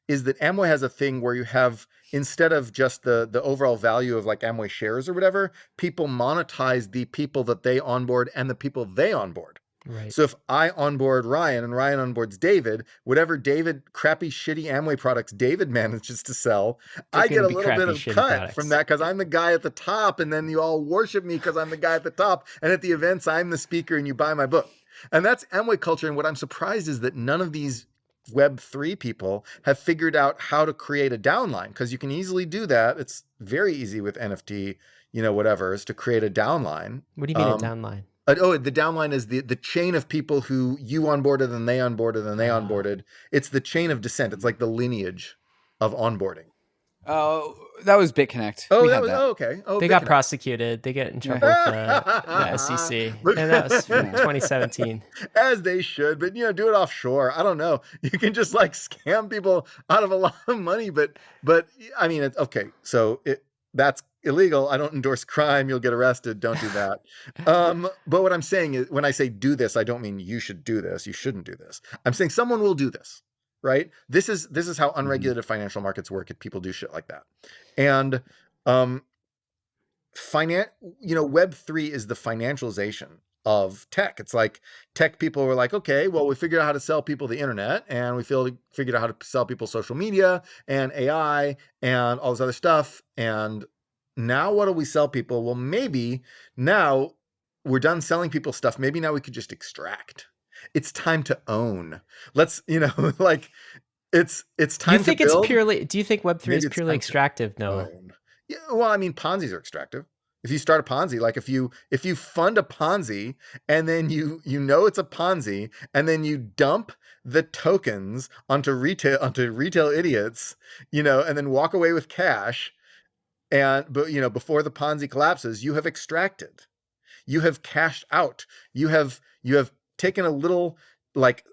is that Amway has a thing where you have, instead of just the overall value of like Amway shares or whatever, people monetize the people that they onboard and the people they onboard. Right. So if I onboard Ryan and Ryan onboards David, whatever crappy, shitty Amway products David manages to sell, I get a little bit of cut from that because I'm the guy at the top, and then you all worship me because I'm the guy at the top. And at the events, I'm the speaker and you buy my book. And that's Amway culture. And what I'm surprised is that none of these Web3 people have figured out how to create a downline, because you can easily do that. It's very easy with NFT, whatever, is to create a downline. What do you mean a downline? The downline is the chain of people who you onboarded and they onboarded and they onboarded. It's the chain of descent. It's like the lineage of onboarding. Oh, that was BitConnect. Okay. They got prosecuted. They get in trouble with the SEC. And that was from 2017. As they should, but do it offshore. I don't know. You can just like scam people out of a lot of money, but I mean, okay. So that's illegal. I don't endorse crime. You'll get arrested. Don't do that. But what I'm saying is, when I say do this, I don't mean you should do this. You shouldn't do this. I'm saying someone will do this, right? This is how unregulated financial markets work if people do shit like that. And Web3 is the financialization of tech. It's like tech people were like, okay, well, we figured out how to sell people the internet, and we figured out how to sell people social media and AI and all this other stuff. And now what do we sell people? Well, maybe now we're done selling people stuff. Maybe now we could just extract. It's time to own. Let's, like it's time you think to build. It's purely, do you think Web3 is purely extractive, Noah? Yeah, well, I mean, Ponzis are extractive. If you start a Ponzi, like if you fund a Ponzi and then you know it's a Ponzi and then you dump the tokens onto retail idiots, and then walk away with cash, but before the Ponzi collapses, you have extracted. You have cashed out. You have taken a little like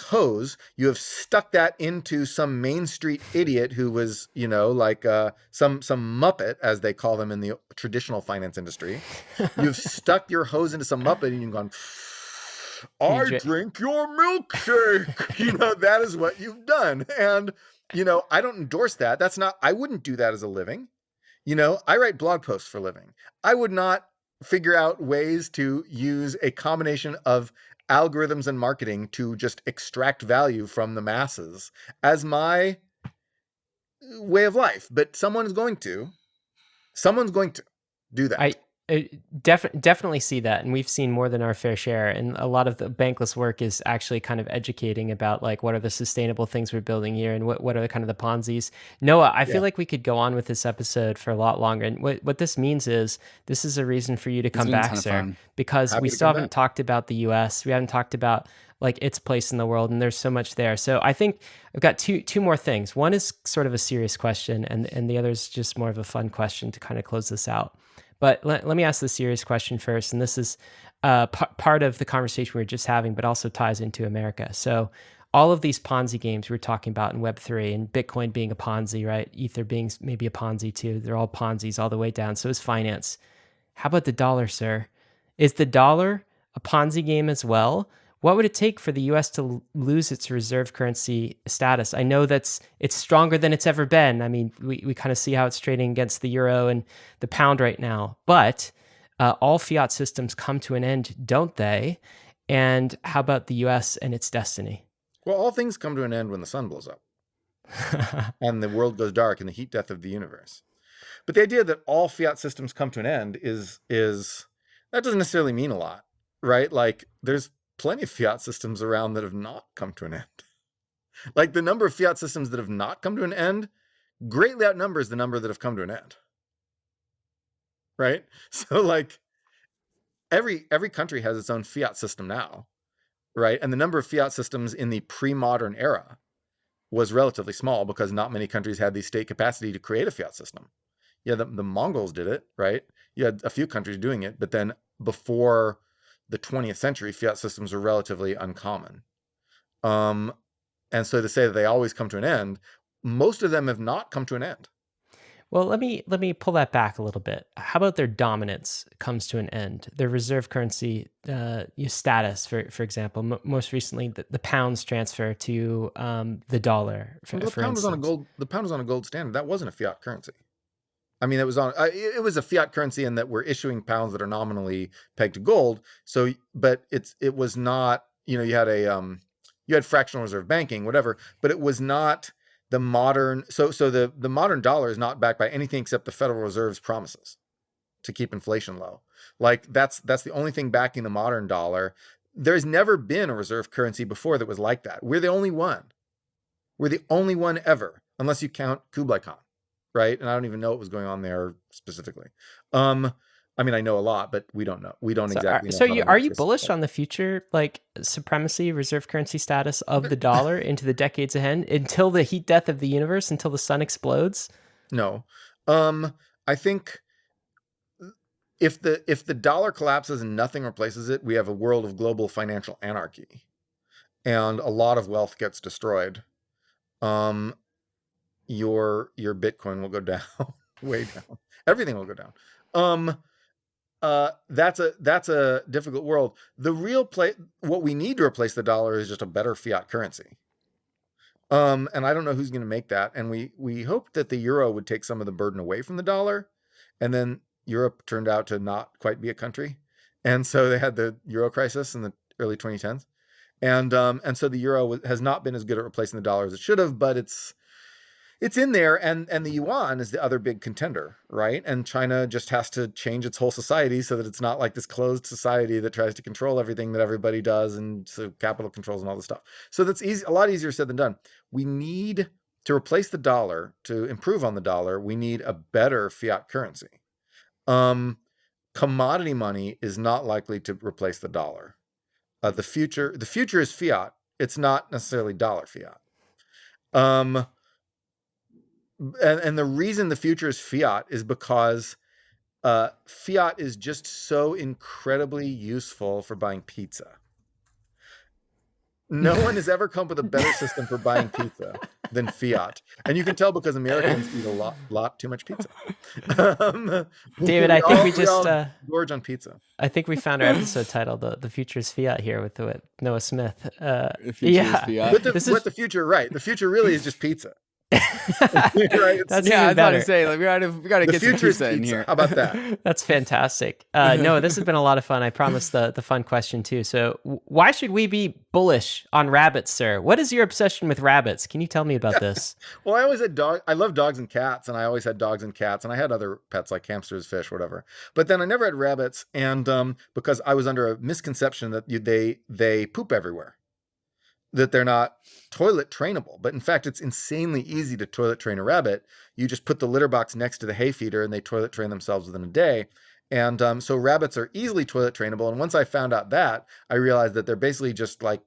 hose, you have stuck that into some Main Street idiot who was, some Muppet, as they call them in the traditional finance industry. You've stuck your hose into some Muppet and you've gone, I drink your milkshake. That is what you've done. And, I don't endorse that. I wouldn't do that as a living. I write blog posts for a living. I would not figure out ways to use a combination of algorithms and marketing to just extract value from the masses as my way of life. But someone's going to do that. I definitely see that, and we've seen more than our fair share. And a lot of the Bankless work is actually kind of educating about like what are the sustainable things we're building here, and what are the kind of the Ponzi's. Noah, I feel like we could go on with this episode for a lot longer. And what this means is this is a reason for you to come back, sir, because we still haven't talked about the U.S. We haven't talked about like its place in the world, and there's so much there. So I think I've got two more things. One is sort of a serious question, and the other is just more of a fun question to kind of close this out. But let me ask the serious question first, and this is part of the conversation we were just having, but also ties into America. So all of these Ponzi games we were talking about in Web3, and Bitcoin being a Ponzi, right? Ether being maybe a Ponzi too. They're all Ponzi's all the way down. So is finance. How about the dollar, sir? Is the dollar a Ponzi game as well? What would it take for the U.S. to lose its reserve currency status? I know it's stronger than it's ever been. I mean, we kind of see how it's trading against the euro and the pound right now. But all fiat systems come to an end, don't they? And how about the U.S. and its destiny? Well, all things come to an end when the sun blows up and the world goes dark in the heat death of the universe. But the idea that all fiat systems come to an end is that doesn't necessarily mean a lot, right? Like there's plenty of fiat systems around that have not come to an end. Like the number of fiat systems that have not come to an end greatly outnumbers the number that have come to an end. Right? So like every country has its own fiat system now, right? And the number of fiat systems in the pre-modern era was relatively small because not many countries had the state capacity to create a fiat system. Yeah, the Mongols did it, right? You had a few countries doing it, but then before the 20th century, fiat systems were relatively uncommon. And so to say that they always come to an end, most of them have not come to an end. Well, let me pull that back a little bit. How about their dominance comes to an end? Their reserve currency status, for example, most recently the pound's transfer to the dollar. The pound was on a gold standard. That wasn't a fiat currency. I mean, it was a fiat currency in that we're issuing pounds that are nominally pegged to gold. So, but it was not, you had fractional reserve banking, whatever, but it was not the modern. So the modern dollar is not backed by anything except the Federal Reserve's promises to keep inflation low. Like that's the only thing backing the modern dollar. There's never been a reserve currency before that was like that. We're the only one. We're the only one ever, unless you count Kublai Khan. Right. And I don't even know what was going on there specifically. I mean, I know a lot, but we don't know. We don't exactly know. So are you bullish on the future, like supremacy, reserve currency status of the dollar into the decades ahead until the heat death of the universe, until the sun explodes? No. I think if the dollar collapses and nothing replaces it, we have a world of global financial anarchy and a lot of wealth gets destroyed. Your Bitcoin will go down. way down. Everything will go down. That's a difficult world. The real what we need to replace the dollar is just a better fiat currency. And I don't know who's going to make that. And we hoped that the euro would take some of the burden away from the dollar, and then Europe turned out to not quite be a country, and so they had the euro crisis in the early 2010s, and so the euro has not been as good at replacing the dollar as it should have, but it's in there, and the yuan is the other big contender, right? And China just has to change its whole society so that it's not like this closed society that tries to control everything that everybody does, and so capital controls and all this stuff. So that's a lot easier said than done. We need to replace the dollar, to improve on the dollar. We need a better fiat currency. Commodity money is not likely to replace the dollar. The future is fiat. It's not necessarily dollar fiat. And the reason the future is fiat is because fiat is just so incredibly useful for buying pizza. No one has ever come up with a better system for buying pizza than fiat. And you can tell because Americans eat a lot too much pizza. David, I think we just gorge on pizza. I think we found our episode title, "The Future is Fiat," here with Noah Smith. The future is fiat. The future, right? The future really is just pizza. Right? That's I was about better. to say, like, we gotta get some pizza in here. How about that? That's fantastic. Noah, this has been a lot of fun. I promised the fun question too. So why should we be bullish on rabbits, sir? What is your obsession with rabbits? Can you tell me about this? Well, I always had I love dogs and cats, and I always had dogs and cats, and I had other pets like hamsters, fish, whatever. But then I never had rabbits, and because I was under a misconception that they poop everywhere, that they're not toilet trainable. But in fact, it's insanely easy to toilet train a rabbit. You just put the litter box next to the hay feeder and they toilet train themselves within a day. And so rabbits are easily toilet trainable. And once I found out that, I realized that they're basically just like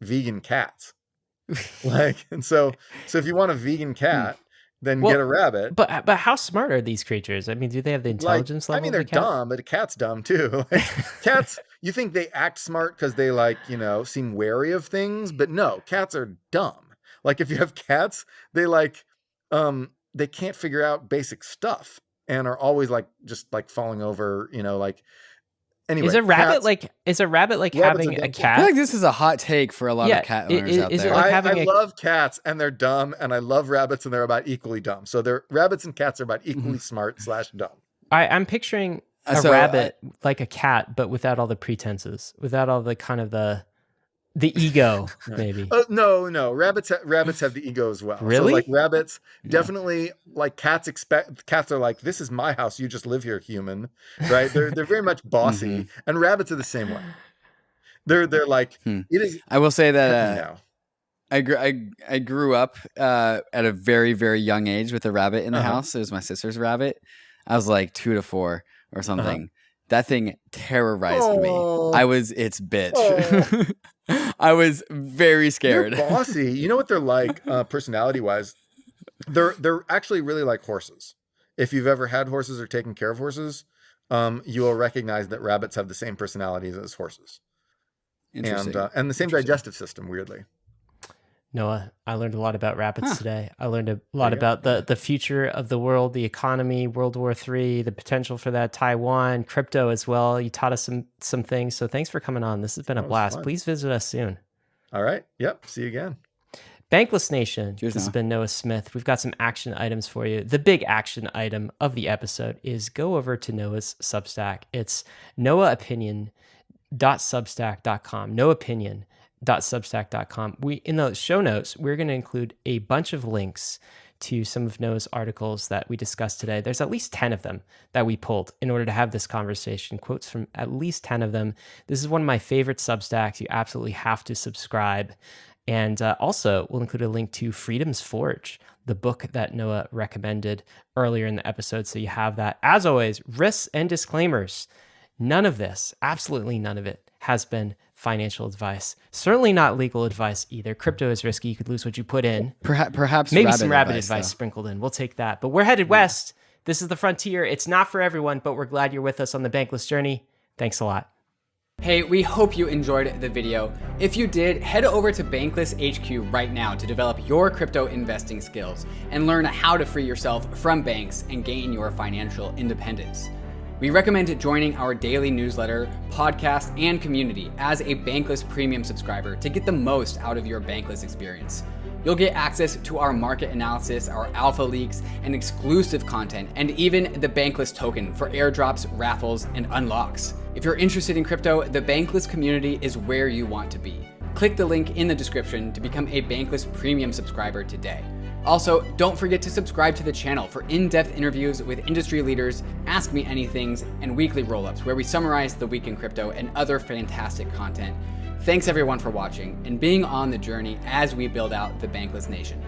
vegan cats. And so if you want a vegan cat, then get a rabbit. But how smart are these creatures? I mean, do they have the intelligence level? I mean, they're dumb, but a cat's dumb too. Cats, you think they act smart because they seem wary of things, but no, cats are dumb. Like if you have cats, they they can't figure out basic stuff and are always just falling over, Anyway, is a rabbit like having a cat? I feel like this is a hot take for a lot of cat owners out there. I love cats and they're dumb, and I love rabbits and they're about equally dumb. So rabbits and cats are about equally smart / dumb. I'm picturing a rabbit like a cat, but without all the pretenses, without all the kind of the ego, maybe. No. Rabbits have the ego as well. Really? So rabbits definitely cats are like, this is my house. You just live here, human. Right? They're very much bossy, and rabbits are the same way. They're like, it is. I will say that I grew up at a very, very young age with a rabbit in the house. It was my sister's rabbit. I was like 2 to 4 or something. That thing terrorized me. I was its bitch. I was very scared. They're bossy. You know what they're like, personality-wise? They're actually really like horses. If you've ever had horses or taken care of horses, you will recognize that rabbits have the same personalities as horses. Interesting. And the same digestive system, weirdly. Noah, I learned a lot about rabbits today. I learned a lot about the future of the world, the economy, World War III, the potential for that, Taiwan, crypto as well. You taught us some things. So thanks for coming on. This has been a blast. Fun. Please visit us soon. Uh-huh. All right. Yep. See you again. Bankless Nation, Cheers, this has Noah. been Noah Smith. We've got some action items for you. The big action item of the episode is go over to Noah's Substack. It's Noahpinion.substack.com. Noahpinion.substack.com. In the show notes, we're going to include a bunch of links to some of Noah's articles that we discussed today. There's at least 10 of them that we pulled in order to have this conversation, quotes from at least 10 of them. This is one of my favorite Substacks. You absolutely have to subscribe. And also, we'll include a link to Freedom's Forge, the book that Noah recommended earlier in the episode. So you have that. As always, risks and disclaimers. None of this, absolutely none of it, has been financial advice. Certainly not legal advice either. Crypto is risky. You could lose what you put in. Perhaps maybe some rabbit advice though. sprinkled in. We'll take that. But we're headed west. This is the frontier. It's not for everyone, but we're glad you're with us on the Bankless journey. Thanks a lot. Hey, we hope you enjoyed the video. If you did, head over to Bankless HQ right now to develop your crypto investing skills and learn how to free yourself from banks and gain your financial independence. We recommend joining our daily newsletter, podcast, and community as a Bankless Premium subscriber to get the most out of your Bankless experience. You'll get access to our market analysis, our alpha leaks, and exclusive content, and even the Bankless token for airdrops, raffles, and unlocks. If you're interested in crypto, the Bankless community is where you want to be. Click the link in the description to become a Bankless Premium subscriber today. Also, don't forget to subscribe to the channel for in-depth interviews with industry leaders, Ask Me Anythings, and weekly roll-ups where we summarize the week in crypto and other fantastic content. Thanks everyone for watching and being on the journey as we build out the Bankless Nation.